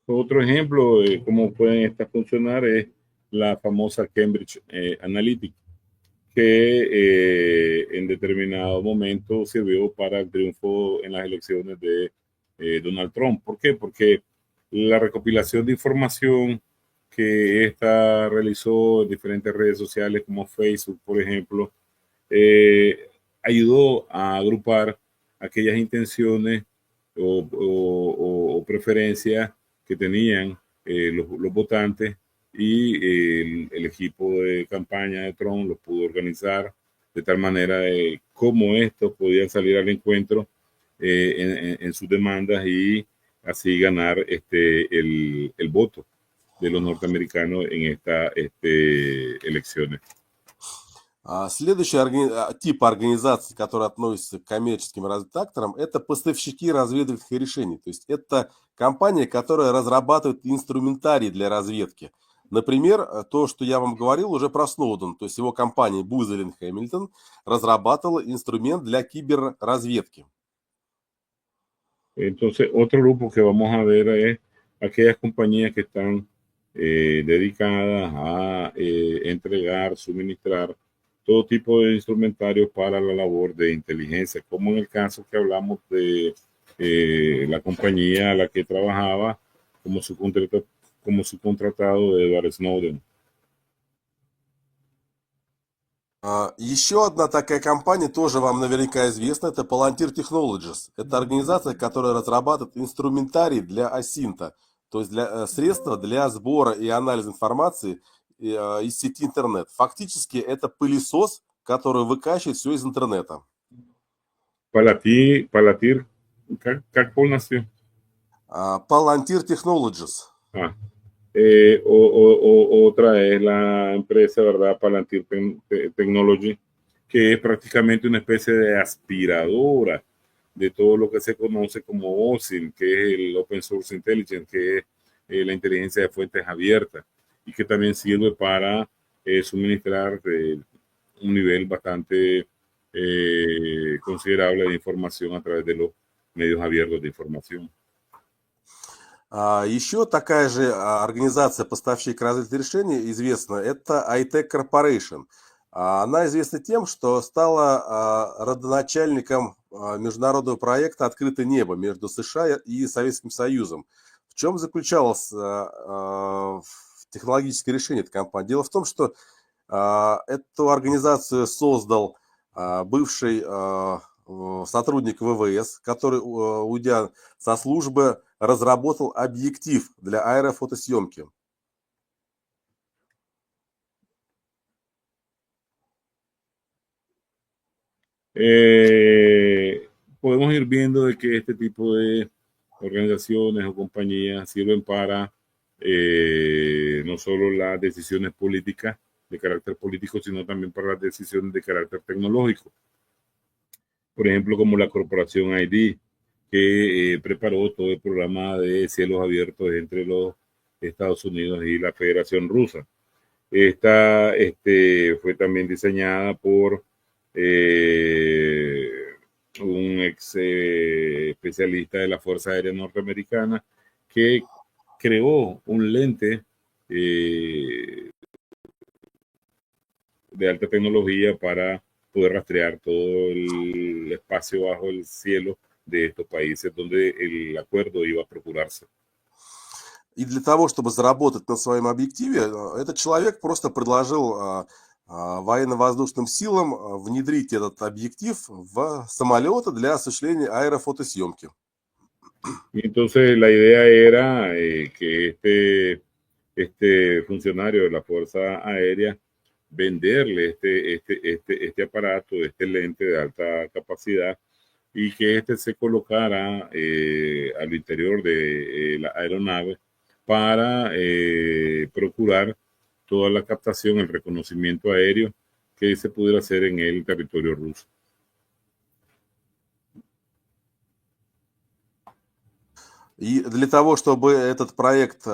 Otro ejemplo de cómo pueden funcionar es la famosa Cambridge Analytica, que en determinado momento sirvió para el triunfo en las elecciones de Donald Trump. ¿Por qué? Porque la recopilación de información que ésta realizó en diferentes redes sociales como Facebook, por ejemplo, ayudó a agrupar aquellas intenciones o preferencias que tenían los votantes, y el equipo de campaña de Trump los pudo organizar de tal manera de cómo estos podían salir al encuentro en sus demandas y así ganar el voto de los norteamericanos en estas elecciones. Следующий тип организаций, который относится к коммерческим редакторам, это поставщики разведывательных решений. То есть это компания, которая разрабатывает инструментарий для разведки. Например, то, что я вам говорил уже про Сноуден, то есть его компания Booz Allen Hamilton разрабатывала инструмент для киберразведки. Entonces, otro grupo que vamos a ver es aquellas compañías que están dedicadas a entregar, suministrar todo tipo de instrumentarios para la labor de inteligencia, como en el caso que hablamos de la compañía a la que trabajaba como subcontratado de Edward Snowden. Еще одна такая компания, тоже вам наверняка известна, это Palantir Technologies. Это организация, которая разрабатывает инструментарий для асинта, то есть средства для сбора и анализа информации из сети интернет. Фактически это пылесос, который выкачивает все из интернета. Palantir, как полностью? Palantir Technologies. Otra es la empresa, ¿verdad? Palantir Technology, que es prácticamente una especie de aspiradora de todo lo que se conoce como OSINT, que es el Open Source Intelligence, que es la inteligencia de fuentes abiertas, y que también sirve para suministrar un nivel bastante considerable de información a través de los medios abiertos de información. Еще такая же организация-поставщик развитых решений известна, это iTech Corporation. Она известна тем, что стала родоначальником международного проекта «Открытое небо» между США и Советским Союзом. В чем заключалось технологическое решение этой компании? Дело в том, что эту организацию создал бывший сотрудник ВВС, который, уйдя со службы, разработал объектив для аэрофотосъемки. Podemos ir viendo de que este tipo de organizaciones o compañías sirven para no solo las decisiones políticas de carácter político, sino también para las decisiones de carácter tecnológico. Por ejemplo, como la corporación ID, que preparó todo el programa de cielos abiertos entre los Estados Unidos y la Federación Rusa. Esta fue también diseñada por un ex especialista de la Fuerza Aérea Norteamericana que creó un lente de alta tecnología para poder rastrear todo el espacio bajo el cielo de estos países donde el acuerdo iba a procurarse. И для того, чтобы заработать на своем объективе, этот человек просто предложил военно-воздушным силам внедрить этот объектив в самолеты для осуществления аэрофотосъемки. Entonces la idea era que este funcionario de la Fuerza Aérea venderle este aparato, este lente de alta capacidad, y que se colocara al interior de la aeronave para procurar toda la captación, el reconocimiento aéreo que se pudiera hacer en el territorio ruso. И для того, чтобы этот проект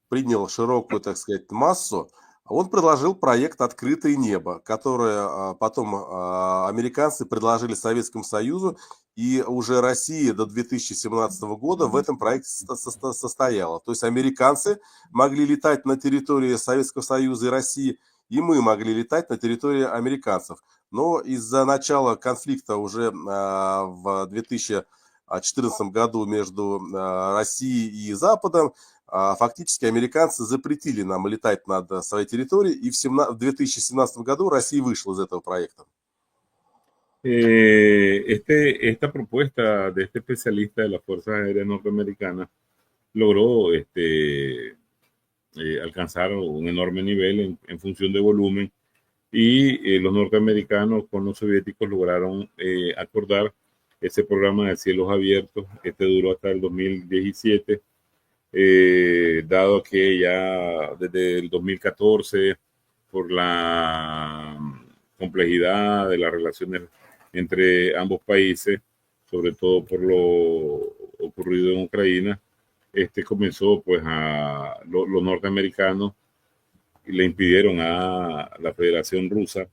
принял широкую, так сказать, массу, он предложил проект «Открытое небо», который потом американцы предложили Советскому Союзу, и уже Россия до 2017 года в этом проекте состояла. То есть американцы могли летать на территории Советского Союза и России, и мы могли летать на территории американцев. Но из-за начала конфликта уже в 2014 году между Россией и Западом фактически американцы запретили нам летать над своей территорией, и в 2017 году Россия вышла из этого проекта. Esta propuesta de este especialista de las Fuerzas Aéreas Norteamericanas logró alcanzar un enorme nivel en función de volumen, y los norteamericanos con los soviéticos lograron acordar ese programa de cielos abiertos. Duró hasta el 2017. Dado que ya desde el 2014, por la complejidad de las relaciones entre ambos países, sobre todo por lo ocurrido en Ucrania, comenzó pues los norteamericanos le impidieron a la Federación Rusa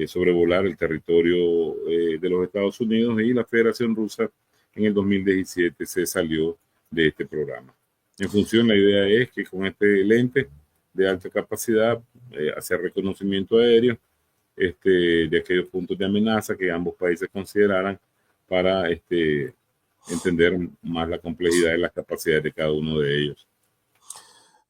sobrevolar el territorio de los Estados Unidos, y la Federación Rusa en el 2017 se salió de este programa. En función, la idea es que con este lente de alta capacidad, hacer reconocimiento aéreo de aquellos puntos de amenaza que ambos países consideraran para entender más la complejidad y las capacidades de cada uno de ellos.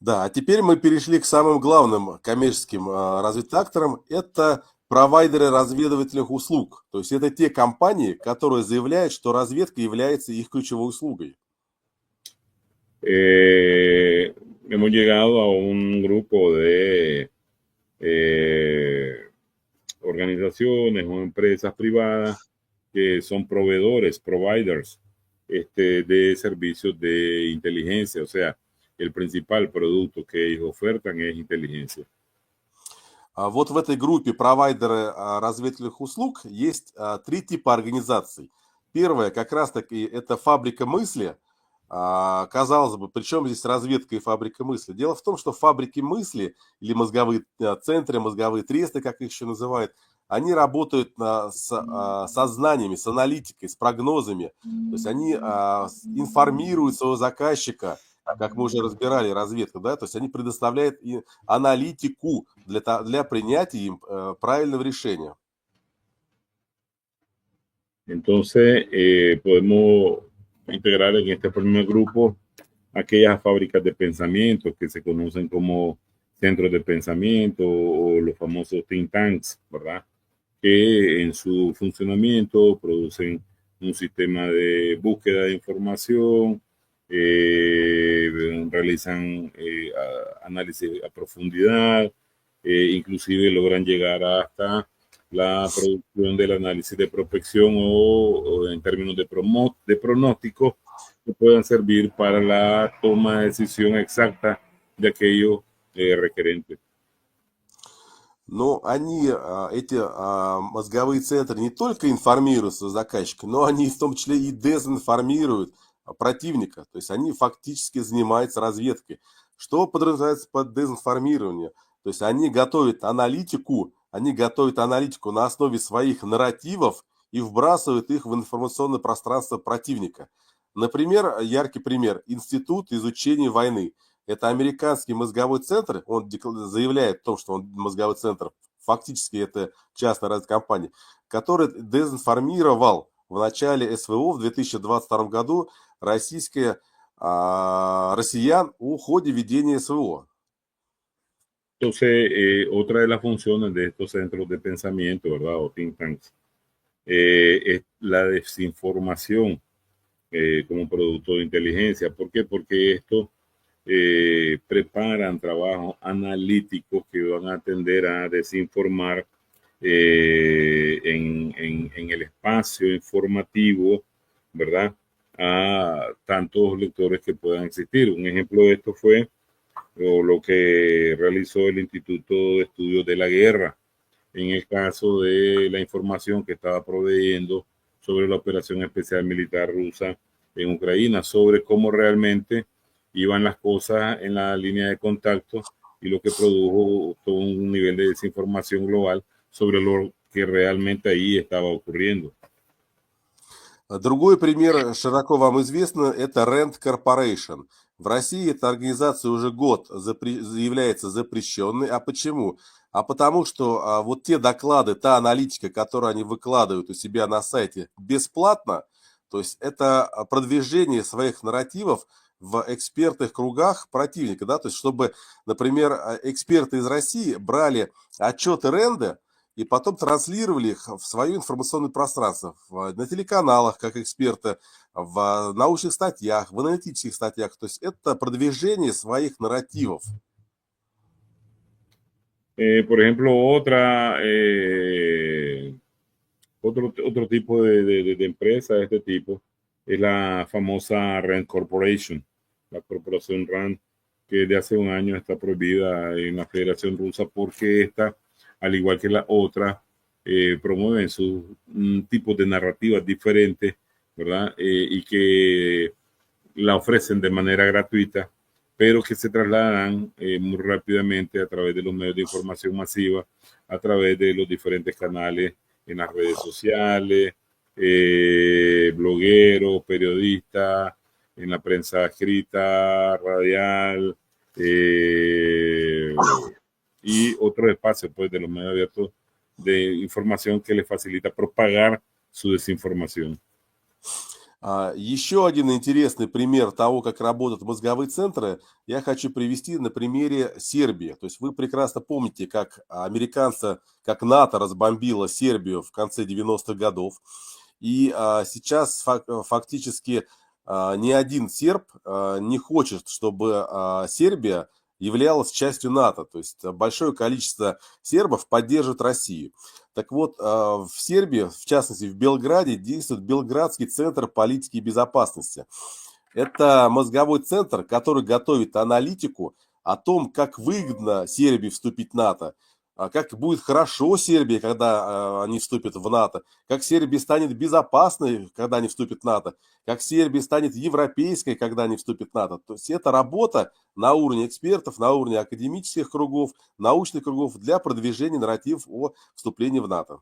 Да, а теперь мы перешли к самым главным коммерческим разведакторам. Это провайдеры разведывательных услуг. То есть это те компании, которые заявляют, что разведка является их ключевой услугой. Hemos llegado a un grupo de organizaciones o empresas privadas que son providers de servicios de inteligencia, o sea, el principal producto que ellos ofertan es inteligencia. Вот в этой группе провайдеры разведывательных услуг есть три типа организаций. Первое, как раз-таки, это фабрика мысли. Казалось бы, при чем здесь разведка и фабрика мысли? Дело в том, что фабрики мысли или мозговые центры, мозговые тресты, как их еще называют, они работают с знаниями, с аналитикой, с прогнозами. То есть они информируют своего заказчика, как мы уже разбирали, разведка, да, то есть они предоставляют аналитику для принятия им правильного решения. Entonces, podemos integrar en este primer grupo aquellas fábricas de pensamiento que se conocen como centros de pensamiento o los famosos think tanks, ¿verdad? Que en su funcionamiento producen un sistema de búsqueda de información, realizan análisis a profundidad, inclusive logran llegar hasta la producción del análisis de prospección o en términos de pronóstico que puedan servir para la toma de decisión exacta de aquello requerente. Но они, эти мозговые центры, не только информируют своего заказчика, но они в том числе и дезинформируют противника. То есть они фактически занимаются разведкой. Что подразумевается под дезинформированием? То есть они готовят аналитику на основе своих нарративов и вбрасывают их в информационное пространство противника. Например, яркий пример – Институт изучения войны. Это американский мозговой центр, он заявляет о том, что он мозговой центр, фактически это частная разведкомпания, который дезинформировал в начале СВО в 2022 году россиян о ходе ведения СВО. Entonces, otra de las funciones de estos centros de pensamiento, ¿verdad? O think tanks, es la desinformación como producto de inteligencia. ¿Por qué? Porque esto preparan trabajos analíticos que van a tender a desinformar en el espacio informativo, ¿verdad? A tantos lectores que puedan existir. Un ejemplo de esto fue lo que realizó el Instituto de Estudios de la Guerra en el caso de la información que estaba proveyendo sobre la operación especial militar rusa en Ucrania, sobre cómo realmente iban las cosas en la línea de contacto y lo que produjo todo un nivel de desinformación global sobre lo que realmente ahí estaba ocurriendo. Другой пример, широко вам известно, это RAND Corporation. В России эта организация уже год является запрещенной. А почему? А потому что вот те доклады, та аналитика, которую они выкладывают у себя на сайте бесплатно, то есть это продвижение своих нарративов в экспертных кругах противника, да, то есть чтобы, например, эксперты из России брали отчеты Рэнда и потом транслировали их в свое информационное пространство, на телеканалах, как эксперты, в научных статьях, в аналитических статьях, то есть это продвижение своих нарративов. Por ejemplo, otro tipo de empresa de este tipo es la famosa RAND Corporation, la corporación RAND, que de hace un año está prohibida en la Federación Rusa porque esta, al igual que la otra, promueven sus tipos de narrativas diferentes, ¿verdad? Y que la ofrecen de manera gratuita, pero que se trasladan muy rápidamente a través de los medios de información masiva, a través de los diferentes canales en las redes sociales, blogueros, periodistas, en la prensa escrita, radial, y otros espacios pues, de los medios abiertos de información que les facilita propagar su desinformación. Еще один интересный пример того, как работают мозговые центры, я хочу привести на примере Сербии. То есть вы прекрасно помните, как американцы, как НАТО разбомбило Сербию в конце 90-х годов. И сейчас фактически ни один серб не хочет, чтобы Сербия являлась частью НАТО. То есть большое количество сербов поддерживает Россию. Так вот, в Сербии, в частности в Белграде, действует Белградский центр политики и безопасности. Это мозговой центр, который готовит аналитику о том, как выгодно Сербии вступить в НАТО, как будет хорошо Сербии, когда они вступят в НАТО, как Сербия станет безопасной, когда они вступят в НАТО, как Сербия станет европейской, когда они вступят в НАТО. То есть это работа на уровне экспертов, на уровне академических кругов, научных кругов для продвижения нарративов о вступлении в НАТО.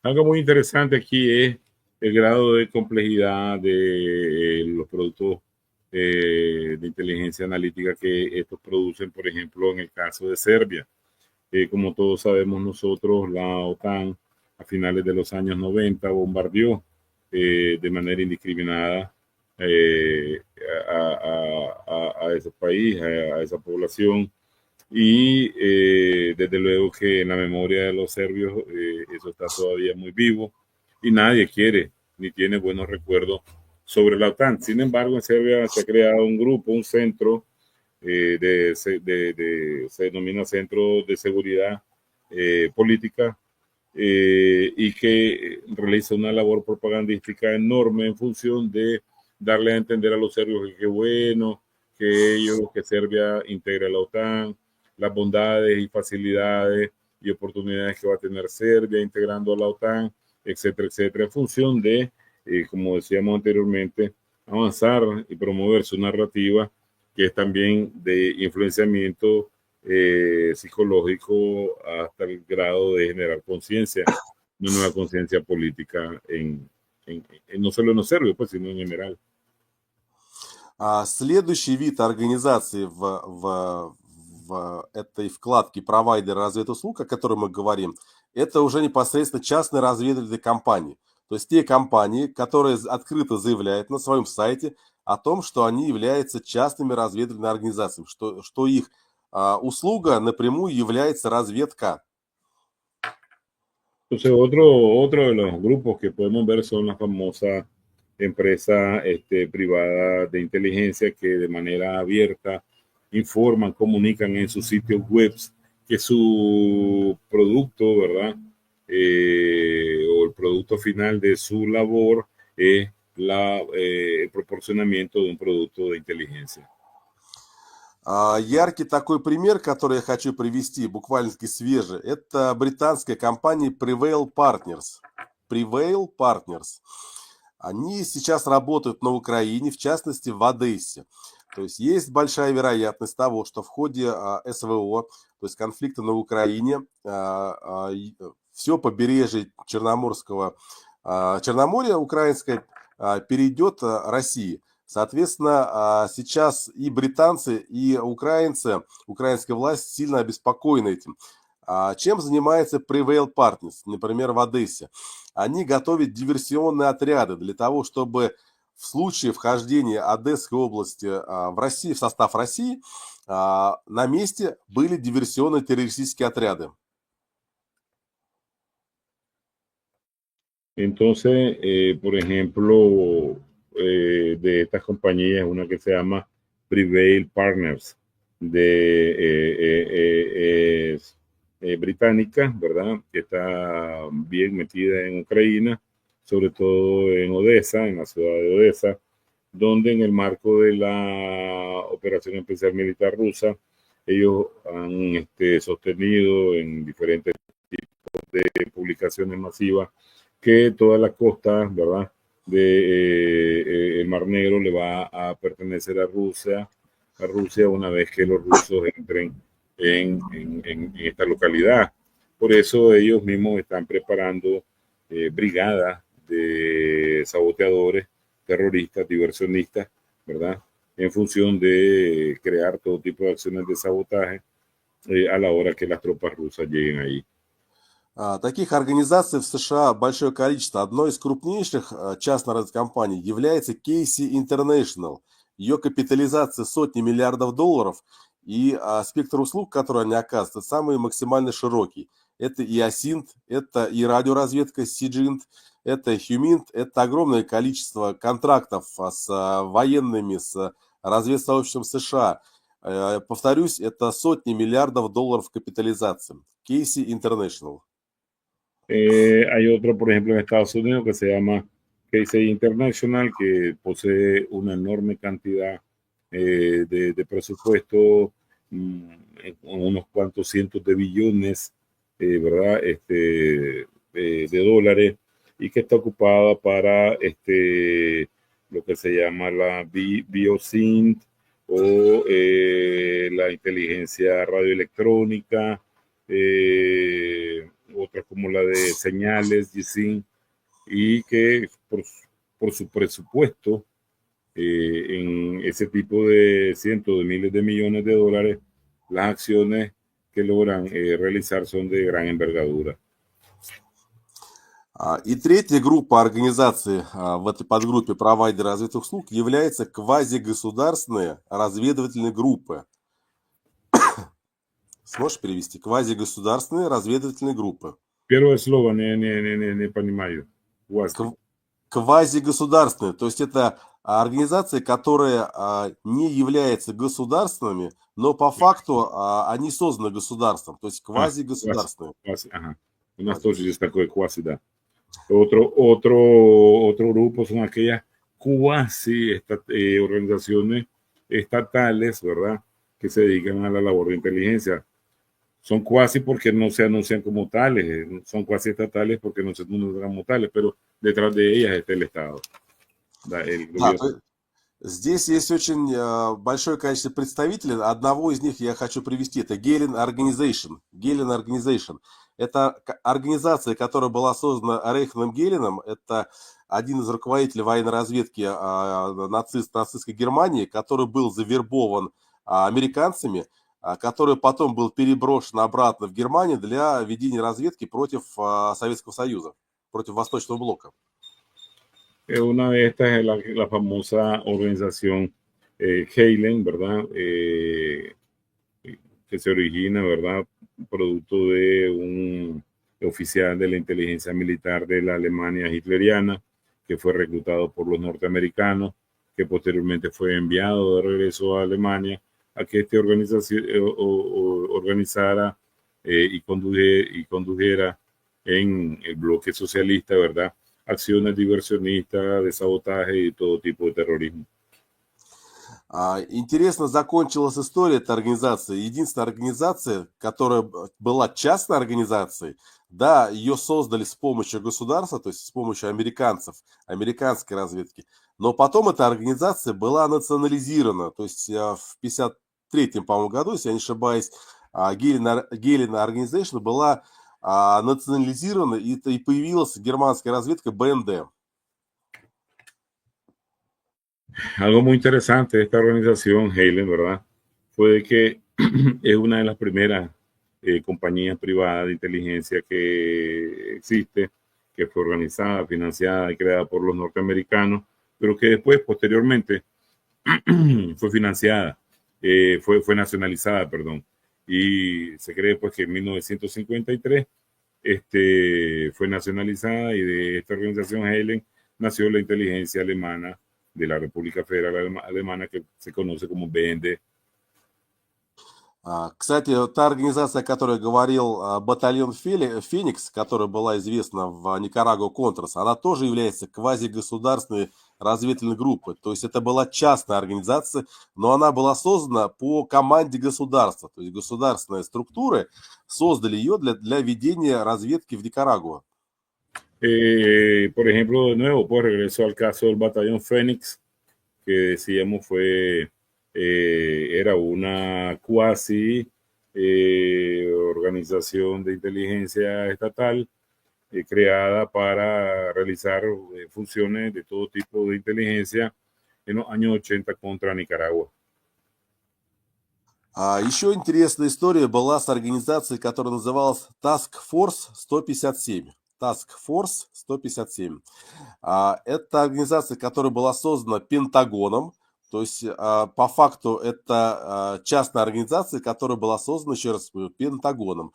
Algo muy interesante aquí es el grado de complejidad de los productos de inteligencia analítica que estos producen, por ejemplo, en el caso de Serbia. Como todos sabemos nosotros, la OTAN a finales de los años 90 bombardeó de manera indiscriminada a ese país, a esa población, y desde luego que en la memoria de los serbios eso está todavía muy vivo y nadie quiere ni tiene buenos recuerdos sobre la OTAN. Sin embargo, en Serbia se ha creado un grupo, un centro, se denomina Centro de Seguridad Política, y que realiza una labor propagandística enorme en función de darle a entender a los serbios que qué bueno que Serbia integre la OTAN, las bondades y facilidades y oportunidades que va a tener Serbia integrando a la OTAN, etcétera, etcétera, en función de, como decíamos anteriormente, avanzar y promover su narrativa, que es también de influenciamiento psicológico hasta el grado de generar conciencia, una nueva conciencia política no solo en los serbios, pues, sino en general. Следующий вид организации в этой вкладке провайдера разведуслуг, о которой мы говорим, это уже непосредственно частные разведывательные компании. То есть те компании, которые открыто заявляют на своем сайте о том, что они являются частными разведывательными организациями, что их услуга напрямую является разведка. Entonces, otro de los grupos que podemos ver son las famosas empresas privadas de inteligencia que de manera abierta informan, comunican en sus sitios web que su producto, ¿verdad? O el producto final de su labor es el proporcionamiento de un producto de inteligencia. Яркий такой пример, который я хочу привести, буквально-таки свежий, это британская компания Prevail Partners. Prevail Partners. Они сейчас работают на Украине, в частности в Одессе. То есть есть большая вероятность того, что в ходе СВО, то есть конфликта на Украине, все побережье Черноморья украинское перейдет России. Соответственно, сейчас и британцы, и украинцы, украинская власть сильно обеспокоены этим. Чем занимается Prevail Partners, например, в Одессе? Они готовят диверсионные отряды для того, чтобы в случае вхождения Одесской области в Россию, в состав России, на месте были диверсионные террористические отряды. Entonces, por ejemplo, de estas compañías, una que se llama Prevail Partners, británica, ¿verdad? Que está bien metida en Ucrania, sobre todo en Odessa, en la ciudad de Odessa, donde en el marco de la operación especial militar rusa, ellos han sostenido en diferentes tipos de publicaciones masivas que toda la costa, ¿verdad?, el Mar Negro le va a pertenecer a Rusia una vez que los rusos entren en esta localidad. Por eso ellos mismos están preparando brigadas de saboteadores, terroristas, diversionistas, ¿verdad? En función de crear todo tipo de acciones de sabotaje a la hora que las tropas rusas lleguen ahí. Таких организаций в США большое количество. Одной из крупнейших частных разведкомпаний является Casey International. Ее капитализация сотни миллиардов долларов, и спектр услуг, которые они оказывают, самый максимально широкий. Это и Асинт, это и радиоразведка Сиджинт, это Хьюминт, это огромное количество контрактов с военными, с разведсообществом США. Повторюсь, это сотни миллиардов долларов капитализации. Casey International. Hay otro, por ejemplo, en Estados Unidos que se llama Casey International, que posee una enorme cantidad de presupuesto, unos cuantos cientos de billones, ¿verdad? De dólares, y que está ocupada para lo que se llama la BioSynth o la inteligencia radioelectrónica, otras como la de señales, GSIN, y que por su presupuesto en ese tipo de cientos de miles de millones de dólares, las acciones que logran realizar son de gran envergadura. И третья группа организаций в этой подгруппе провайдера разведывательных услуг является квазигосударственные разведывательные группы. Сможешь перевести? Квазигосударственные разведывательные группы. Первое слово не понимаю. Квазигосударственные, то есть это организации, которые не являются государственными, но по факту они созданы государством, то есть квазигосударственные. Ajá. У нас тоже есть такое quasi, да. Otro grupo son aquellas cuasi organizaciones estatales, ¿verdad? Que se dedican a la labor de inteligencia. Son cuasi porque no se anuncian como tales, son cuasi estatales porque no se anuncian como tales, pero detrás de ellas está el Estado. Здесь есть очень большое количество представителей. Одного из них я хочу привести. Это Gehlen Organization. Gehlen Organization. Это организация, которая была создана Рейхельмом Геленом. Это один из руководителей военной разведки нацистской Германии, который был завербован американцами, который потом был переброшен обратно в Германию для ведения разведки против Советского Союза, против Восточного блока. Una de estas es la famosa organización Gehlen, ¿verdad? Que se origina, ¿verdad? Producto de un oficial de la inteligencia militar de la Alemania hitleriana, que fue reclutado por los norteamericanos, que posteriormente fue enviado de regreso a Alemania a que esta organización organizara y condujera en el bloque socialista, ¿verdad? Acciones diversionistas, de sabotaje y todo tipo de terrorismo. Интересно закончилась история этой организации. Единственная организация, которая была частной организацией, да, ее создали с помощью государства, то есть с помощью американцев, американской разведки. Но потом эта организация была национализирована. То есть в 1953, по-моему, году, если я не ошибаюсь, Gehlen Organization была национализирована, и появилась германская разведка БНД. Algo muy interesante de esta organización, Gehlen, ¿verdad? Fue que es una de las primeras compañías privadas de inteligencia que existe, que fue organizada, financiada y creada por los norteamericanos, pero que después, posteriormente, fue financiada, fue nacionalizada, perdón. Y se cree pues que en 1953 fue nacionalizada, y de esta organización Gehlen nació la inteligencia alemana de la República Federal Alemana, que se conoce como BND. Кстати, та организация, о которой говорил батальон «Феникс», которая была известна в Никарагуа-Контрас, она тоже является квазигосударственной разведывательной группой. То есть это была частная организация, но она была создана по команде государства. То есть государственные структуры создали ее для ведения разведки в Никарагуа. Por ejemplo, de nuevo, pues regreso al caso del batallón Fénix, que decíamos era una cuasi organización de inteligencia estatal creada para realizar funciones de todo tipo de inteligencia en los años 80 contra Nicaragua. Еще интересная история была с организацией, которая называлась Task Force 157. Task Force 157. Это организация, которая была создана Пентагоном. То есть, по факту, это частная организация, которая была создана, еще раз говорю, Пентагоном.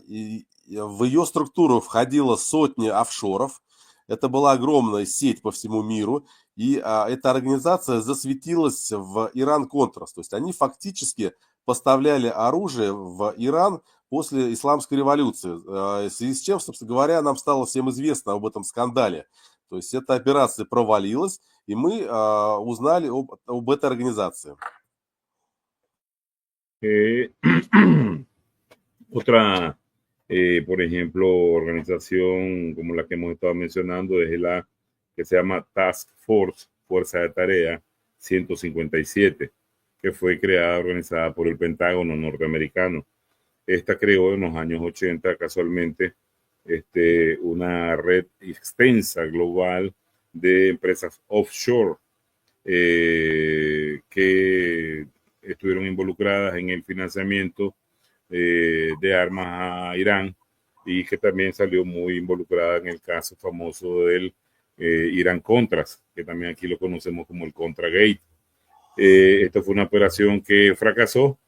И в ее структуру входило сотни офшоров. Это была огромная сеть по всему миру. И эта организация засветилась в Иран-Контрас. То есть, они фактически поставляли оружие в Иран после исламской революции. В связи с чем, собственно говоря, нам стало всем известно об этом скандале. То есть эта операция провалилась, и мы узнали об этой организации. Otra, por ejemplo, organización como la que hemos estado mencionando es la que se llama Task Force, Fuerza de Tarea 157, que fue creada, organizada por el Pentágono norteamericano. Esta creó en los años 80 casualmente una red extensa global de empresas offshore que estuvieron involucradas en el financiamiento de armas a Irán y que también salió muy involucrada en el caso famoso del Irán Contras, que también aquí lo conocemos como el Contragate. Esta fue una operación que fracasó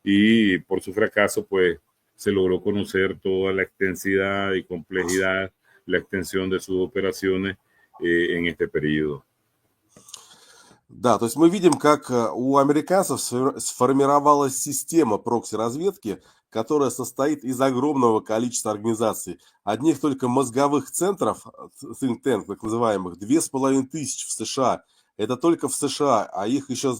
y por su fracaso pues se logró conocer toda la extensidad y complejidad, la extensión de sus operaciones en este период. Да, то есть мы видим, как у американцев сформировалась система прокси-разведки, которая состоит из огромного количества организаций. Одних только мозговых центров, think tank, так называемых, 2500 в США. Это только в США, а их еще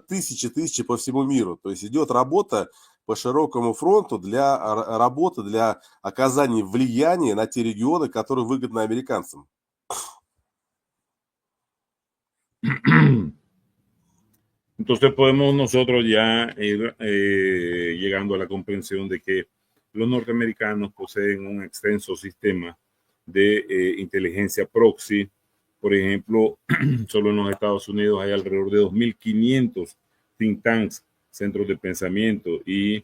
тысячи по всему миру. То есть идет работа по широкому фронту для работы, для оказания влияния на те регионы, которые выгодны американцам. Entonces podemos nosotros ya ir llegando a la comprensión de que los norteamericanos poseen un extenso sistema de inteligencia proxy. Por ejemplo, solo en los Estados Unidos hay alrededor de 2.500 think tanks, centros de pensamiento y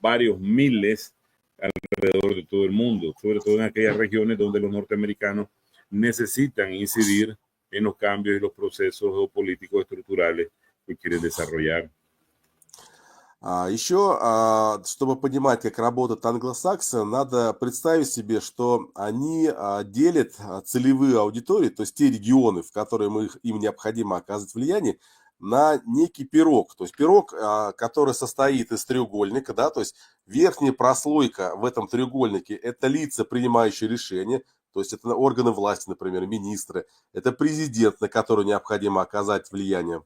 varios miles alrededor de todo el mundo, sobre todo en aquellas regiones donde los norteamericanos necesitan incidir en los cambios y los procesos geopolíticos estructurales que quieren desarrollar. Еще, чтобы понимать, как работают англосаксы, надо представить себе, что они делят целевые аудитории, то есть те регионы, в которые им необходимо оказывать влияние, на некий пирог. То есть пирог, который состоит из треугольника, да, то есть верхняя прослойка в этом треугольнике – это лица, принимающие решения, то есть это органы власти, например, министры, это президент, на который необходимо оказать влияние.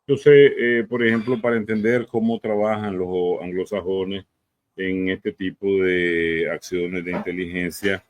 Entonces, por ejemplo, para entender cómo trabajan los anglosajones en este tipo de acciones de inteligencia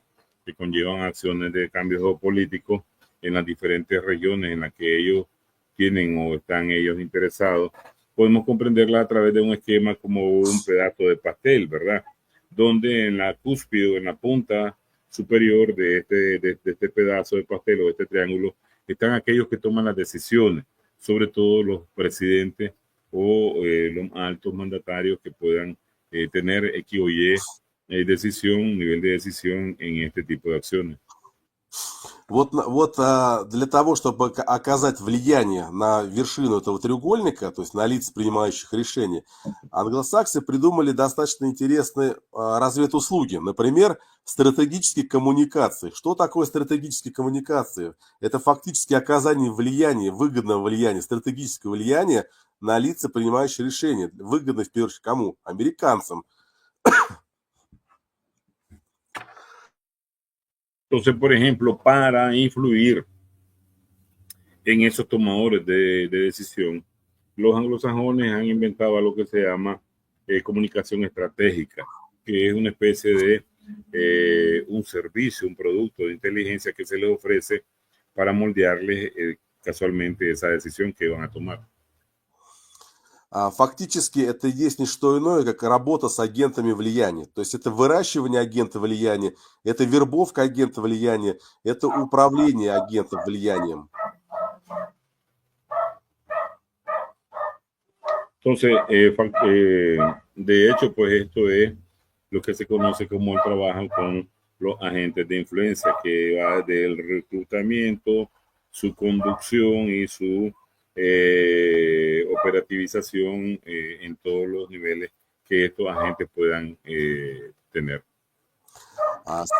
que conllevan acciones de cambio geopolítico en las diferentes regiones en las que ellos tienen o están ellos interesados, podemos comprenderla a través de un esquema como un pedazo de pastel, ¿verdad? Donde en la cúspide o en la punta superior de este pedazo de pastel o de este triángulo están aquellos que toman las decisiones, sobre todo los presidentes o los altos mandatarios que puedan tener X o Y decisión, nivel de decisión en este tipo de acciones. Вот для того, чтобы оказать влияние на вершину этого треугольника, то есть на лиц, принимающих решения, англосаксы придумали достаточно интересные разведуслуги. Например, стратегические коммуникации. Что такое стратегические коммуникации? Это фактически оказание влияния, выгодного влияния, стратегического влияния на лица, принимающие решения. Выгодно, в первую очередь, кому? Американцам. Entonces, por ejemplo, para influir en esos tomadores de decisión, los anglosajones han inventado algo que se llama comunicación estratégica, que es una especie de un servicio, un producto de inteligencia que se les ofrece para moldearles casualmente esa decisión que van a tomar. Фактически это есть не что иное, как работа с агентами влияния. То есть это выращивание агента влияния, это вербовка агента влияния, это управление агентом влиянием. Entonces, de hecho, pues esto es lo que se conoce como el trabajo con los agentes de influencia, que va desde el reclutamiento, su conducción y su operativización en todos los niveles que estos agentes puedan tener.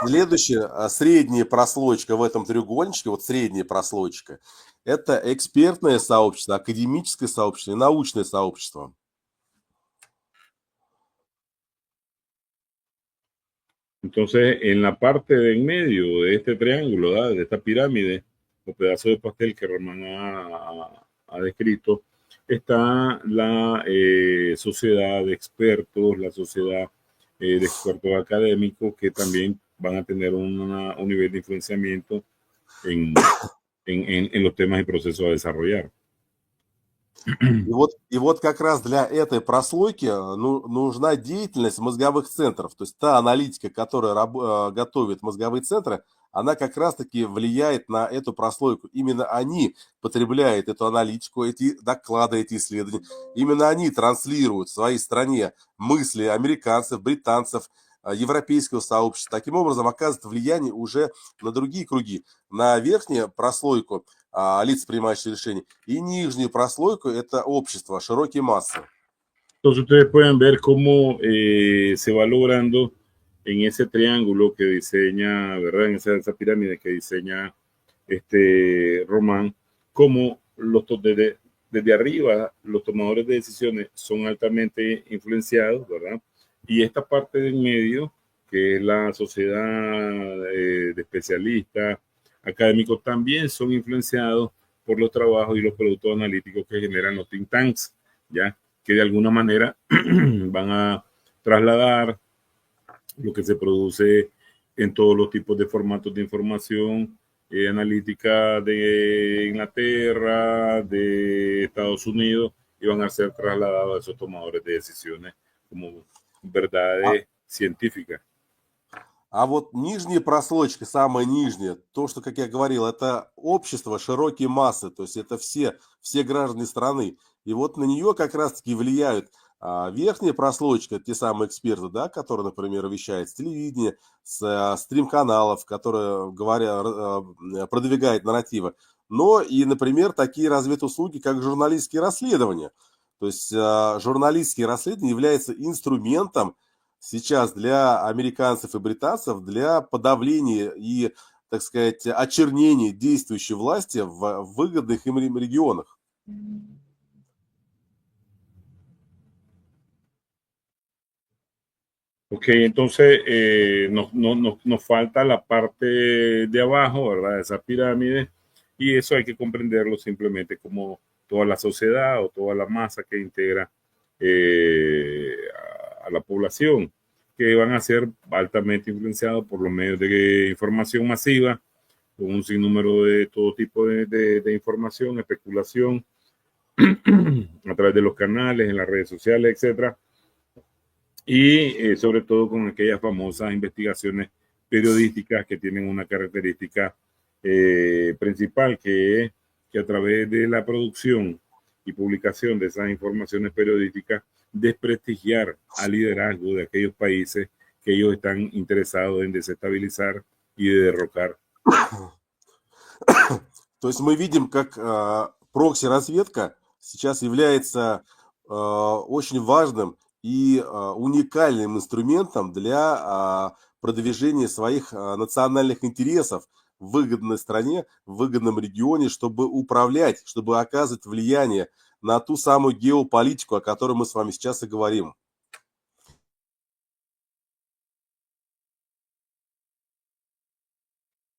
Следующая, средняя прослойка в этом треугольничке, вот средняя прослойка, это экспертное сообщество, академическое сообщество и научное сообщество. Entonces, en la parte de en medio de este triángulo, ¿verdad? De esta pirámide o pedazo de pastel que Román ha descrito, está la sociedad de expertos, la sociedad de expertos académicos que también van a tener un nivel de influenciamiento en los temas y procesos a desarrollar. И вот как раз для этой прослойки нужна деятельность мозговых центров. То есть та аналитика, которая готовит мозговые центры, она как раз-таки влияет на эту прослойку. Именно они потребляют эту аналитику, эти доклады, эти исследования. Именно они транслируют в своей стране мысли американцев, британцев, европейского сообщества. Таким образом, оказывает влияние уже на другие круги, на верхнюю прослойку лиц, принимающих решения, y нижнюю прослойку это общество, широкие массы. Entonces ustedes pueden ver cómo se va logrando en ese triángulo que diseña, ¿verdad? En esa pirámide que diseña Román, cómo desde arriba los tomadores de decisiones son altamente influenciados, ¿verdad? Y esta parte del medio, que es la sociedad de especialistas, académicos, también son influenciados por los trabajos y los productos analíticos que generan los think tanks, ¿ya? Que de alguna manera van a trasladar lo que se produce en todos los tipos de formatos de información analítica de Inglaterra, de Estados Unidos, y van a ser trasladados a esos tomadores de decisiones como verdades científicas. А вот нижняя прослойка, самая нижняя, то, что, как я говорил, это общество, широкие массы, то есть это все граждане страны. И вот на нее как раз-таки влияют верхняя прослойка, те самые эксперты, да, которые, например, вещают с телевидения, с стрим-каналов, которые, продвигают нарративы. Но и, например, такие разведуслуги, как журналистские расследования. То есть журналистские расследования являются инструментом сейчас для американцев и британцев для подавления и, так сказать, очернения действующей власти в выгодных им регионах. Ok, entonces nos falta la parte de abajo, ¿verdad? De esa pirámide, y eso hay que comprenderlo simplemente como toda la sociedad o toda la masa que integra a la población, que van a ser altamente influenciados por los medios de información masiva, con un sinnúmero de todo tipo de información, especulación, a través de los canales, en las redes sociales, etcétera. Y sobre todo con aquellas famosas investigaciones periodísticas que tienen una característica principal, que es que a través de la producción y publicación de esas informaciones periodísticas, desprestigiar al liderazgo de aquellos países que ellos están interesados en desestabilizar y de derrocar. То есть мы видим, как прокси-разведка сейчас является очень важным и уникальным инструментом для продвижения своих национальных интересов в выгодной стране, в выгодном регионе, чтобы управлять, чтобы оказывать влияние на ту самую геополитику, о которой мы с вами сейчас и говорим.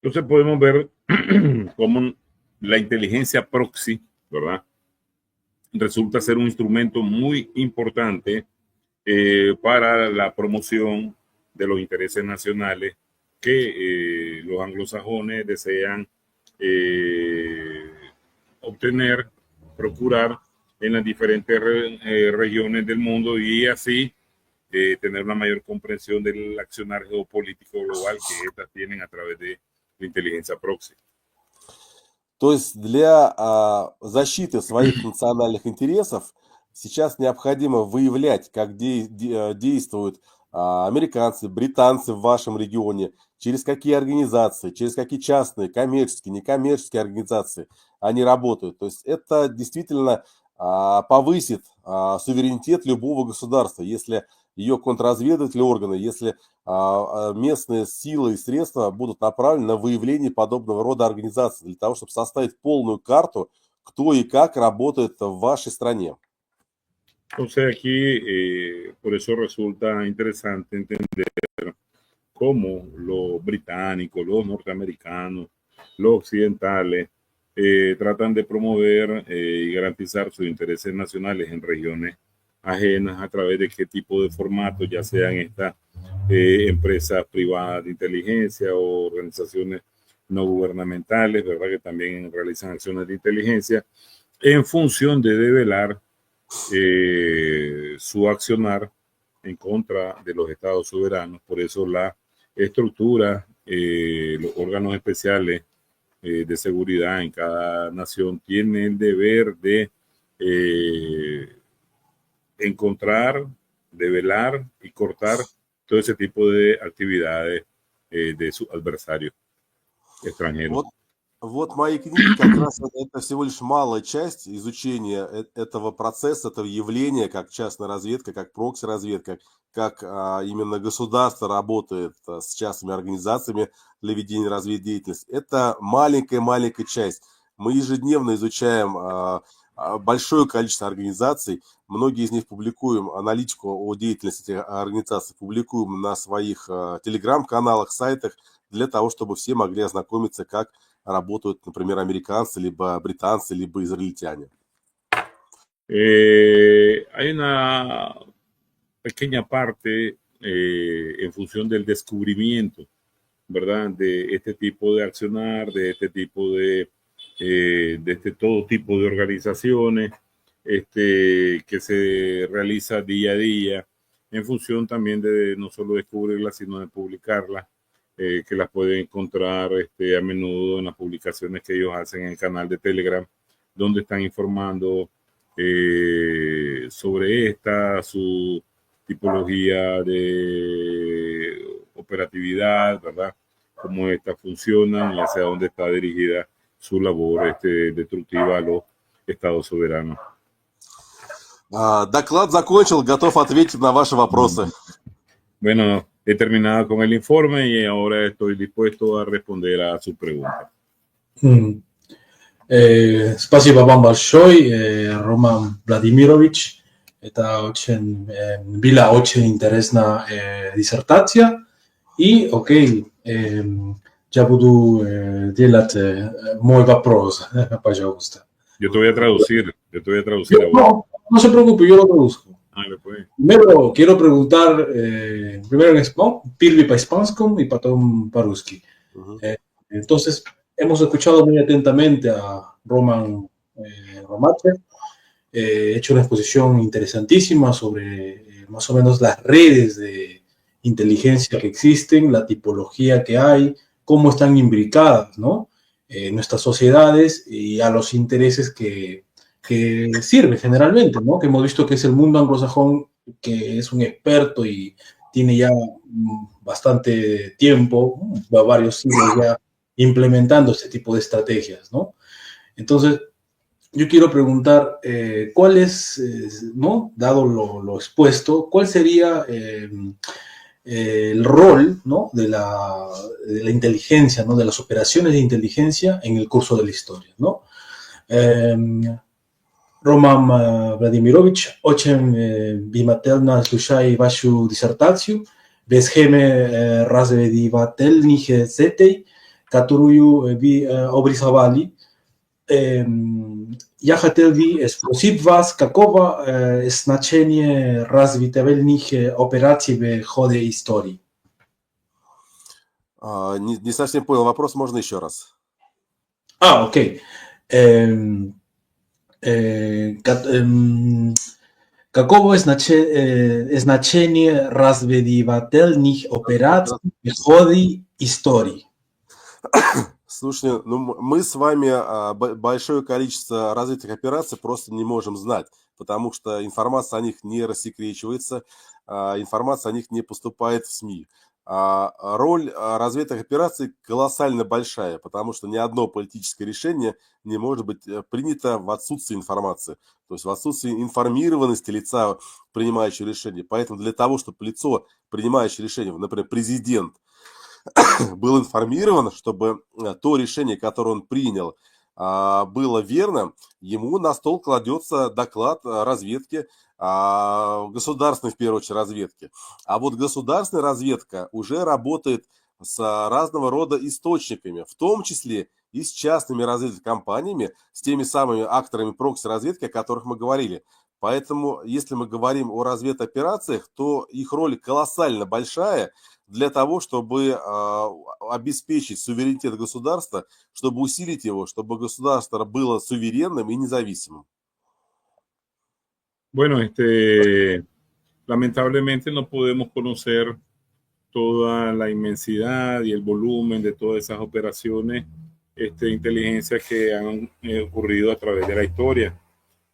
Entonces podemos ver cómo la inteligencia proxy, ¿verdad? Resulta ser un instrumento muy importante para la promoción de los intereses nacionales que los anglosajones desean obtener, procurar en las diferentes regiones del mundo y así tener una mayor comprensión del accionar geopolítico global que estas tienen a través de la inteligencia proxy. То есть для защиты своих национальных интересов сейчас необходимо выявлять, как действуют американцы, британцы в вашем регионе, через какие организации, через какие частные, коммерческие, некоммерческие организации они работают. То есть это действительно повысит суверенитет любого государства, если ее контрразведывательные органы, если местные силы и средства будут направлены на выявление подобного рода организаций, для того, чтобы составить полную карту, кто и как работает в вашей стране. Entonces aquí, por eso resulta interesante entender cómo los británicos, los norteamericanos, los occidentales tratan de promover y garantizar sus intereses nacionales en regiones ajenas a través de qué tipo de formato, ya sean estas empresas privadas de inteligencia o organizaciones no gubernamentales, ¿verdad? Que también realizan acciones de inteligencia en función de develar su accionar en contra de los estados soberanos. Por eso la estructura, los órganos especiales de seguridad en cada nación tienen el deber de encontrar, develar y cortar todo ese tipo de actividades de sus adversarios extranjeros. Вот мои книги как раз это всего лишь малая часть изучения этого процесса, этого явления, как частная разведка, как прокси-разведка, как именно государство работает с частными организациями для ведения разведдеятельности. Это маленькая часть. Мы ежедневно изучаем большое количество организаций. Многие из них публикуем, аналитику о деятельности этих организаций публикуем на своих телеграм-каналах, сайтах, для того, чтобы все могли ознакомиться, как работают, например, американцы, либо британцы, либо израильтяне. Hay una pequeña parte en función del descubrimiento, ¿verdad? De este tipo de accionar, de este tipo de todo tipo de organizaciones que se realiza día a día, en función también de no solo descubrirlas, sino de publicarlas. Que las pueden encontrar a menudo en las publicaciones que ellos hacen en el canal de Telegram, donde están informando sobre su tipología de operatividad, ¿verdad? Cómo estas funcionan y hacia dónde está dirigida su labor destructiva a los estados soberanos. Доклад закончил, готов ответить на ваши вопросы. Bueno, he terminado con el informe y ahora estoy dispuesto a responder a sus preguntas. Спасибо вам большое, Роман Владимирович. Это была очень интересная диссертация. И, я буду делать мой вопрос, пожалуйста. Yo te voy a traducir a vos. No se preocupe, yo lo traduzco. Pues. Primero quiero preguntar, primero en español, первый по испанскому y потом по-русски. Entonces, hemos escuchado muy atentamente a Roman Romache, hecho una exposición interesantísima sobre más o menos las redes de inteligencia que existen, la tipología que hay, cómo están imbricadas, ¿no? Nuestras sociedades y a los intereses que sirve generalmente, ¿no? Que hemos visto que es el mundo anglosajón, que es un experto y tiene ya bastante tiempo, varios siglos ya implementando este tipo de estrategias, ¿no? Entonces, yo quiero preguntar, ¿cuál es, ¿no? Dado lo expuesto, cuál sería el rol, ¿no? de la inteligencia, ¿no? De las operaciones de inteligencia en el curso de la historia, ¿no? Roman Владимирович, очень внимательно слушаю вашу диссертацию, без схемы разведывательных сетей, которую вы обрисовали. Я хотел бы спросить вас, каково значение разведывательных операций в ходе истории? Не совсем понял вопрос, можно еще раз? Окей. Каково значение разведывательных операций в ходе истории? Слушай, ну мы с вами большое количество развитых операций просто не можем знать, потому что информация о них не рассекречивается, информация о них не поступает в СМИ. Роль разведных операций колоссально большая, потому что ни одно политическое решение не может быть принято в отсутствии информации, то есть в отсутствии информированности лица, принимающего решение. Поэтому для того, чтобы лицо, принимающее решение, например, президент, был информирован, чтобы то решение, которое он принял, было верным, ему на стол кладется доклад разведки, государственной, в первую очередь, разведки. А вот государственная разведка уже работает с разного рода источниками, в том числе и с частными разведывательными компаниями, с теми самыми акторами прокси-разведки, о которых мы говорили. Поэтому, если мы говорим о разведоперациях, то их роль колоссально большая для того, чтобы обеспечить суверенитет государства, чтобы усилить его, чтобы государство было суверенным и независимым. Bueno, lamentablemente no podemos conocer toda la inmensidad y el volumen de todas esas operaciones de inteligencia que han ocurrido a través de la historia.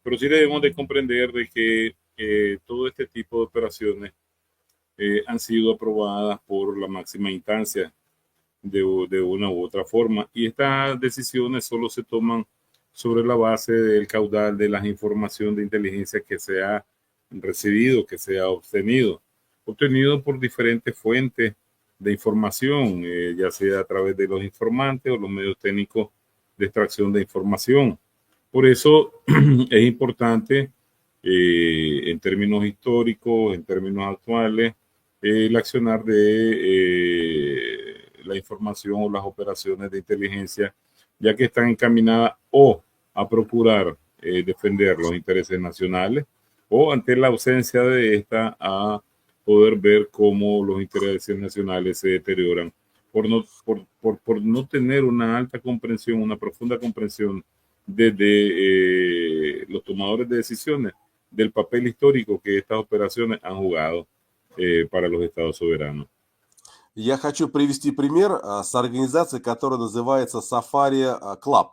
Pero sí debemos de comprender de que todo este tipo de operaciones han sido aprobadas por la máxima instancia de una u otra forma. Y estas decisiones solo se toman sobre la base del caudal de las informaciones de inteligencia que se ha recibido, que se ha obtenido por diferentes fuentes de información, ya sea a través de los informantes o los medios técnicos de extracción de información. Por eso es importante, en términos históricos, en términos actuales, el accionar de la información o las operaciones de inteligencia, ya que están encaminadas o a procurar defender los intereses nacionales o ante la ausencia de esta a poder ver cómo los intereses nacionales se deterioran por no tener una alta comprensión, una profunda comprensión desde los tomadores de decisiones del papel histórico que estas operaciones han jugado para los estados soberanos. Я хочу привести пример с организацией, которая называется Safari Club.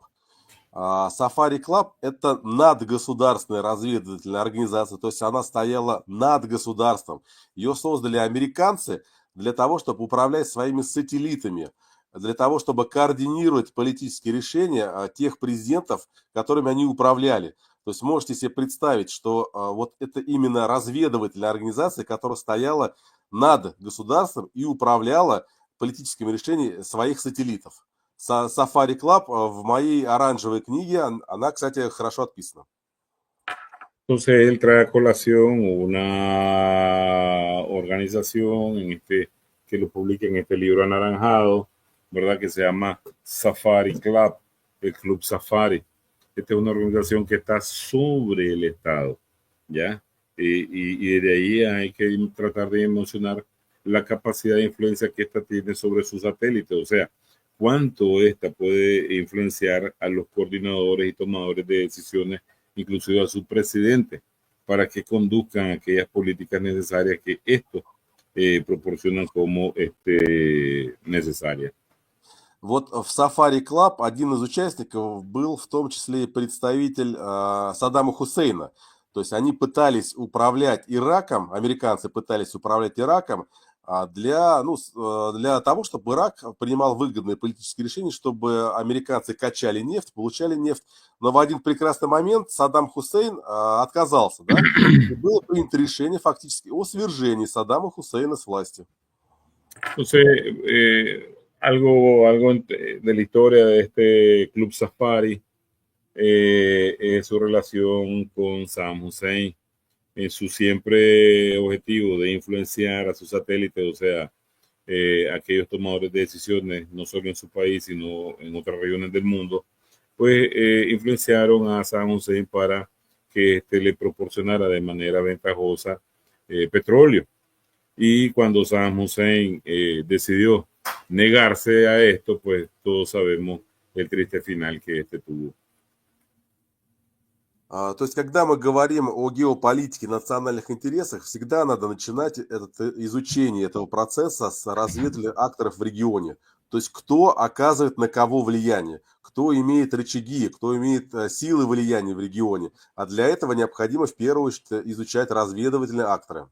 Safari Club – это надгосударственная разведывательная организация, то есть она стояла над государством. Ее создали американцы для того, чтобы управлять своими сателлитами, для того, чтобы координировать политические решения тех президентов, которыми они управляли. То есть можете себе представить, что вот это именно разведывательная организация, которая стояла над государством и управляла политическими решениями своих сателлитов. Safari Club в моей оранжевой книге, она, кстати, хорошо отписана. Entonces él trae a colación una organización que lo publica en este libro anaranjado, ¿verdad? Que se llama Safari Club, el Club Safari. Esta es una organización que está sobre el Estado, ¿ya? Y de ahí hay que tratar de mencionar la capacidad de influencia que esta tiene sobre sus satélites, o sea, cuánto esta puede influenciar a los coordinadores y tomadores de decisiones, inclusive a su presidente, para que conduzcan aquellas políticas necesarias que estos пропорционально como necesarias. Вот в Safari Club один из участников был в том числе и представитель Саддама Хусейна. То есть они пытались управлять Ираком, американцы пытались управлять Ираком для того, чтобы Ирак принимал выгодные политические решения, чтобы американцы качали нефть, получали нефть. Но в один прекрасный момент Саддам Хусейн отказался, да? И было принято решение фактически о свержении Саддама Хусейна с власти. Entonces, algo de la historia de este Club Safari es su relación con Saddam Hussein, en su siempre objetivo de influenciar a sus satélites, o sea, aquellos tomadores de decisiones, no solo en su país, sino en otras regiones del mundo, pues influenciaron a Saddam Hussein para que le proporcionara de manera ventajosa petróleo. Y cuando Saddam Hussein decidió negarse a esto, pues todos sabemos el triste final que tuvo. То есть, когда мы говорим о геополитике, национальных интересах, всегда надо начинать изучение этого процесса с разведывательных акторов в регионе. То есть, кто оказывает на кого влияние, кто имеет рычаги, кто имеет силы влияния в регионе. А для этого необходимо в первую очередь изучать разведывательные акторы.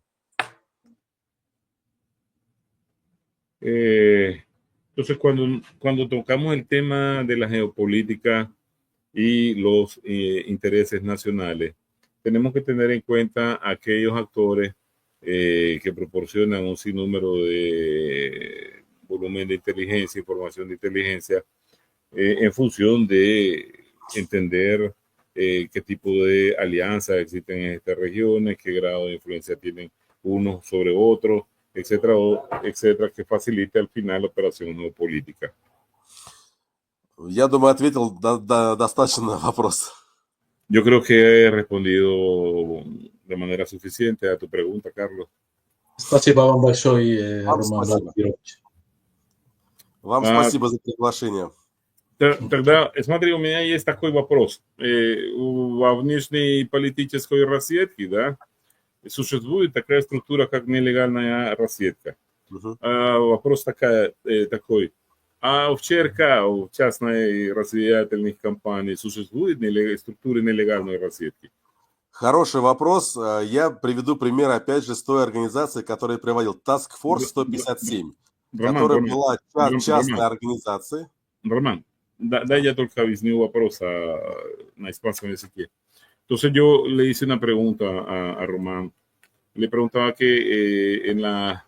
Entonces, cuando tocamos el tema de la geopolítica y los intereses nacionales, tenemos que tener en cuenta aquellos actores que proporcionan un sinnúmero de volumen de inteligencia, información de inteligencia, en función de entender qué tipo de alianzas existen en estas regiones, qué grado de influencia tienen unos sobre otros, etcétera, etcétera, que facilite al final la operación geopolítica. Я думаю, ответил достаточно на вопрос. Yo creo que he respondido de manera suficiente a tu pregunta, Carlos. Спасибо вам большое, Вам Роман спасибо. Владимирович. Вам спасибо за приглашение. Тогда, смотри, у меня есть такой вопрос. Во внешней политической разведке, да, существует такая структура, как нелегальная разведка. Вопрос такой. А в ЧРК, в частной разведывательных компаниях, существует структуры нелегальной разведки? Хороший вопрос. Я приведу пример, опять же, с той организацией, которую я приводил. Task Force 157, которая была частной организацией. Роман, да, я только объясню вопрос на испанском языке. Entonces yo le hice una pregunta a Román. Le preguntaba que en la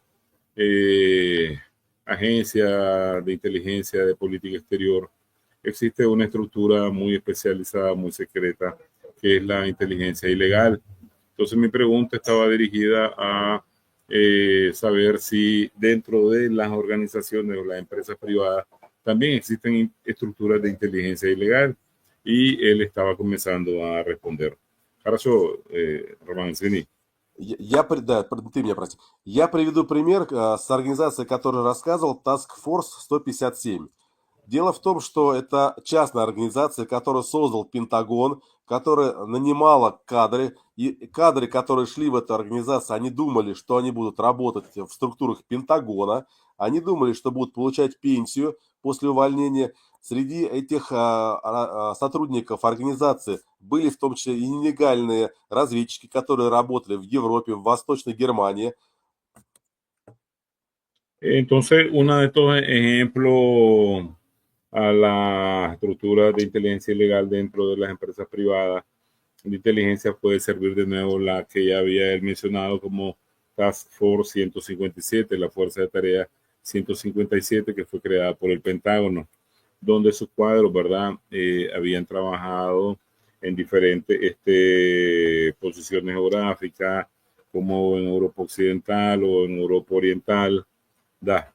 agencia de inteligencia de política exterior existe una estructura muy especializada, muy secreta, que es la inteligencia ilegal. Entonces mi pregunta estaba dirigida a saber si dentro de las organizaciones o las empresas privadas también existen estructuras de inteligencia ilegal, y él estaba comenzando a responder. Хорошо, Роман, извини. Ты меня прости. Я приведу пример с организацией, которую рассказывал, Task Force 157. Дело в том, что это частная организация, которую создал Пентагон, которая нанимала кадры, и кадры, которые шли в эту организацию, они думали, что они будут работать в структурах Пентагона, они думали, что будут получать пенсию после увольнения. Среди этих сотрудников организации были в том числе и нелегальные разведчики, которые работали в Европе, в Восточной Германии. Entonces, uno de estos ejemplos a la estructura de inteligencia ilegal dentro de las empresas privadas de inteligencia puede servir de nuevo la que ya había él mencionado como Task Force 157, la Fuerza de Tarea 157, que fue creada por el Pentágono, donde sus cuadros, ¿verdad? Habían trabajado en diferentes posiciones geográficas, como en Europa Occidental o en Europa Oriental. Да.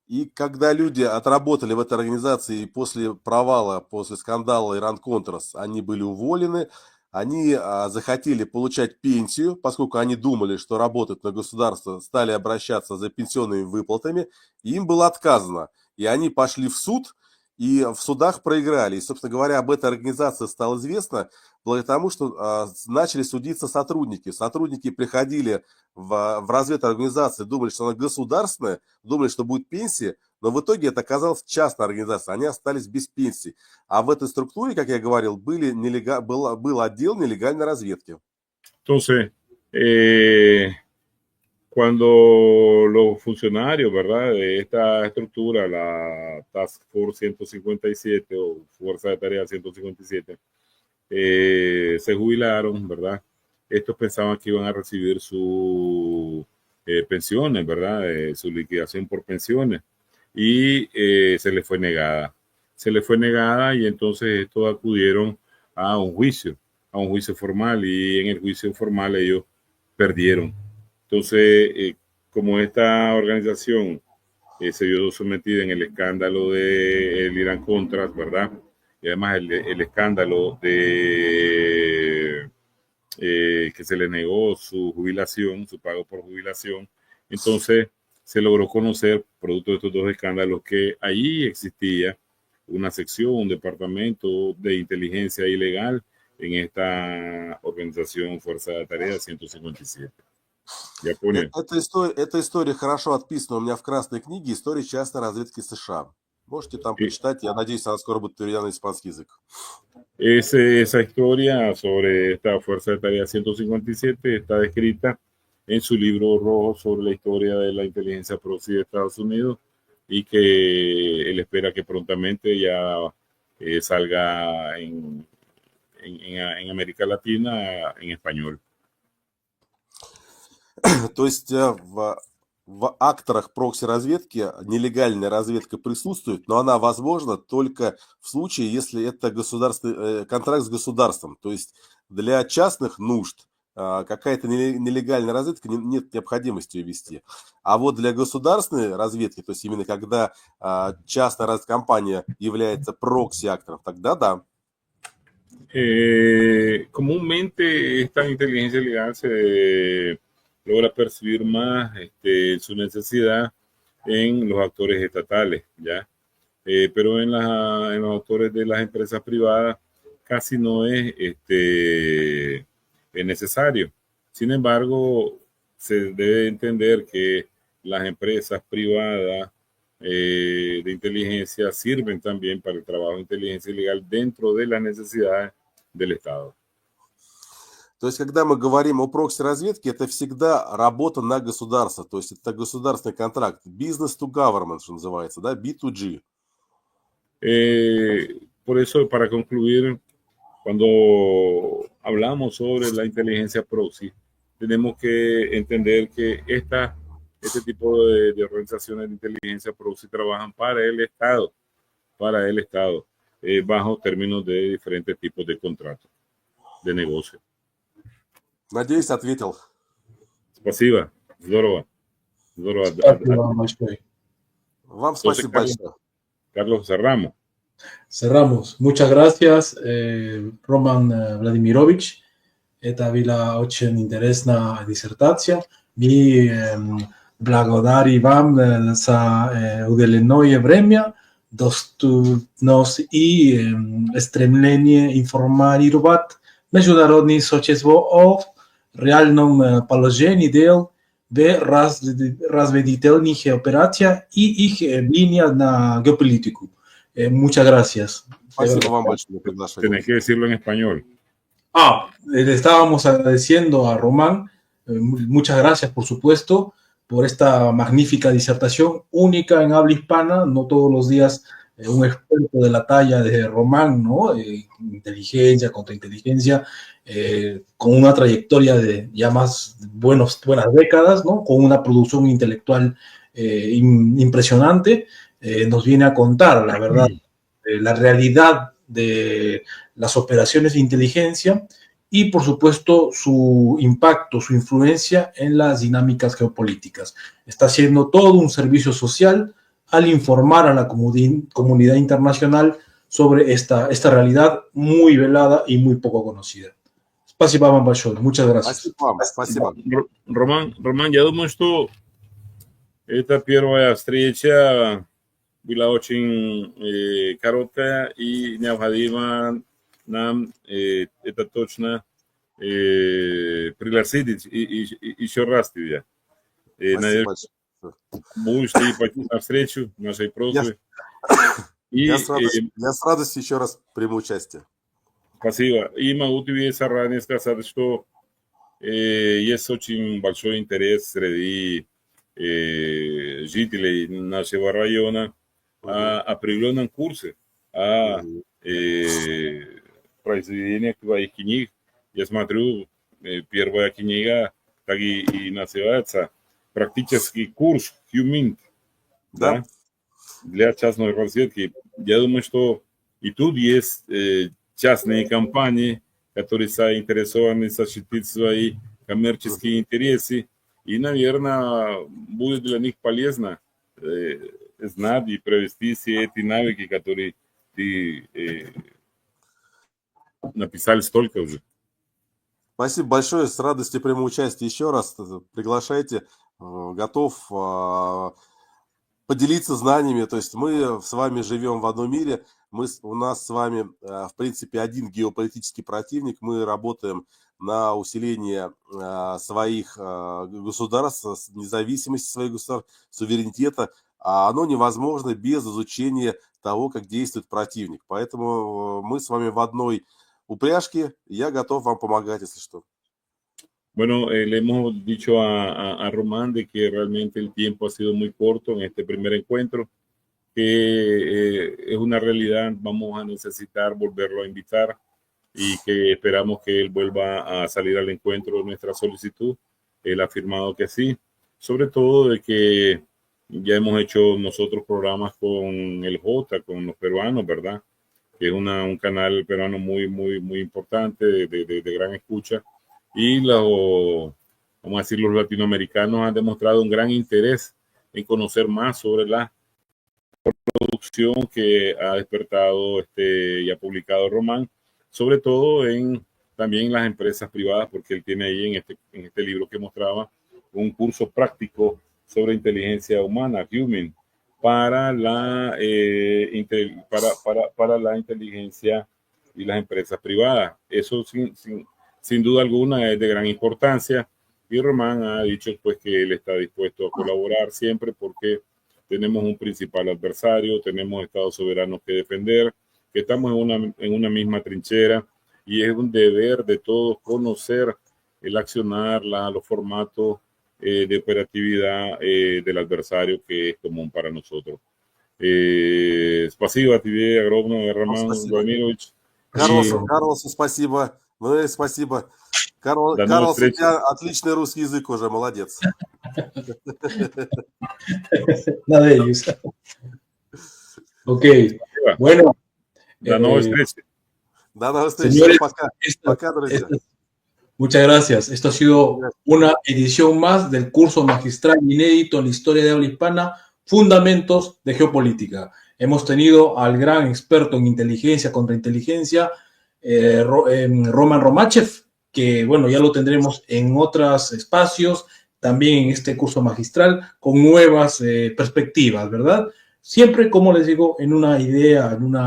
И когда люди отработали в этой организации после провала, после скандала Иран-Контрас, они были уволены, они захотели получать пенсию, поскольку они думали, что работают на государство, стали обращаться за пенсионными выплатами, и им было отказано. И они пошли в суд, и в судах проиграли. И, собственно говоря, об этой организации стало известно благодаря тому, что начали судиться сотрудники. Сотрудники приходили в разведорганизации, думали, что она государственная, думали, что будет пенсия, но в итоге это оказалась частная организация, они остались без пенсии. А в этой структуре, как я говорил, был отдел нелегальной разведки. Entonces, cuando los funcionarios, ¿verdad?, de esta estructura, la Task Force 157 o Fuerza de Tarea 157, se jubilaron, ¿verdad? Estos pensaban que iban a recibir sus pensiones, ¿verdad? Su liquidación por pensiones, y se les fue negada. Se les fue negada, y entonces estos acudieron a un juicio formal, y en el juicio formal ellos perdieron. Entonces, como esta organización se vio sometida en el escándalo del Irán-Contras, ¿verdad? Y además el escándalo de que se le negó su jubilación, su pago por jubilación, entonces se logró conocer, producto de estos dos escándalos, que allí existía una sección, un departamento de inteligencia ilegal en esta organización Fuerza de Tarea 157. Я понял. Эта история хорошо отписана у меня в Красной книге «История частной разведки США». Можете там почитать. Я надеюсь, она скоро будет переведена на испанский язык. Esa historia sobre esta Fuerza de Tarea 157 está descrita en su libro rojo sobre la historia de la inteligencia proxy de Estados Unidos y que él espera que prontamente ya salga en América Latina en español. То есть в акторах прокси-разведки нелегальная разведка присутствует, но она возможна только в случае, если это государственный контракт с государством. То есть для частных нужд какая-то нелегальная разведка нет необходимости ее вести. А вот для государственной разведки, то есть именно когда частная разведкомпания является прокси-актором, тогда да. Comúnmente esta inteligencia legal se logra percibir más su necesidad en los actores estatales, ¿ya? Pero en los actores de las empresas privadas casi no es necesario. Sin embargo, se debe entender que las empresas privadas de inteligencia sirven también para el trabajo de inteligencia legal dentro de las necesidades del Estado. То есть, когда мы говорим о прокси-разведке, это всегда работа на государство. То есть, это государственный контракт. Business to government, что называется, да, B2G. Por eso, para concluir, cuando hablamos sobre la inteligencia proxy, tenemos que entender que este tipo de organizaciones de inteligencia proxy trabajan para el Estado, bajo términos de diferentes tipos de contratos de negocio. Надеюсь, ответил. Спасибо. Здорово. Вам спасибо большое. Carlos, cerramos. Cerramos. Muchas gracias, Roman Vladimirovich. Это была очень интересная диссертация. Мы благодарим вам за уделенное время, доступность и стремление информировать международное сообщество о реальном положении дел в разведывательных операциях и их влияние на геополитику. Muchas gracias. Спасибо вам большое за приглашение. Tenés que decirlo en español. Le estábamos agradeciendo a Román. Muchas gracias, por supuesto, por esta magnífica disertación única en habla hispana. No todos los días un experto de la talla de Román, ¿no? Inteligencia, contrainteligencia, con una trayectoria de ya más buenas décadas, ¿no? Con una producción intelectual impresionante, nos viene a contar, la verdad, la realidad de las operaciones de inteligencia y, por supuesto, su impacto, su influencia en las dinámicas geopolíticas. Está haciendo todo un servicio social al informar a la comunidad internacional sobre esta realidad muy velada y muy poco conocida. Спасибо вам большое. Muchas gracias. Спасибо. Роман, я думаю, что эта первая встреча была очень короткая и необходимо нам это точно пригласить еще раз тебя. Будешь ты пойти навстречу нашей просьбе. Я с радостью еще раз приму участие. Спасибо. И могу тебе заранее сказать, что есть очень большой интерес среди жителей нашего района о определенном курсе, о произведениях твоих книг. Я смотрю, первая книга так и называется «Практический курс Humint», да? Для частной разведки. Я думаю, что и тут есть частные компании, которые заинтересованы защитить свои коммерческие интересы. И, наверное, будет для них полезно знать и провести все эти навыки, которые ты написал столько уже. Спасибо большое. С радостью приму участие еще раз. Приглашайте. Готов поделиться знаниями. То есть мы с вами живем в одном мире. У нас с вами, в принципе, один геополитический противник. Мы работаем на усиление своих государств, независимости своих государств, суверенитета. А оно невозможно без изучения того, как действует противник. Поэтому мы с вами в одной упряжке. Я готов вам помогать, если что. Bueno, le hemos dicho a Román de que realmente el tiempo ha sido muy corto en este primer encuentro, que es una realidad, vamos a necesitar volverlo a invitar y que esperamos que él vuelva a salir al encuentro de nuestra solicitud. Él ha afirmado que sí, sobre todo de que ya hemos hecho nosotros programas con el J, con los peruanos, ¿verdad? Que es un canal peruano muy importante, de gran escucha. Y vamos a decir, los latinoamericanos han demostrado un gran interés en conocer más sobre la producción que ha despertado y ha publicado Román, sobre todo también en las empresas privadas, porque él tiene ahí en este libro que mostraba un curso práctico sobre inteligencia humana, Human, para la inteligencia y las empresas privadas. Eso sin duda alguna es de gran importancia, y Román ha dicho pues que él está dispuesto a colaborar siempre porque tenemos un principal adversario, tenemos estados soberanos que defender, que estamos en una misma trinchera, y es un deber de todos conocer el accionar, los formatos de operatividad del adversario que es común para nosotros. Спасибо тебе огромное, Роман Владимирович. Карлосу спасибо. Ну и спасибо. Карлос, у тебя отличный русский язык уже, молодец. Nada de ellos. Ok, bueno. До новой встречи. До новой встречи. Señores, Пока, друзья. Muchas gracias. Esto ha sido una edición más del curso magistral inédito en la historia de habla hispana, Fundamentos de Geopolítica. Hemos tenido al gran experto en inteligencia, contrainteligencia, Roman Romachev, que bueno, ya lo tendremos en otros espacios, también en este curso magistral, con nuevas perspectivas, ¿verdad? Siempre, como les digo, en una idea, en un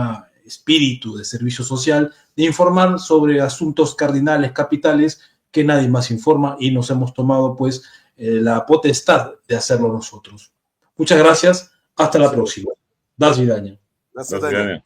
espíritu de servicio social, de informar sobre asuntos cardinales, capitales, que nadie más informa, y nos hemos tomado pues la potestad de hacerlo nosotros. Muchas gracias, hasta la próxima. До свидания. До свидания.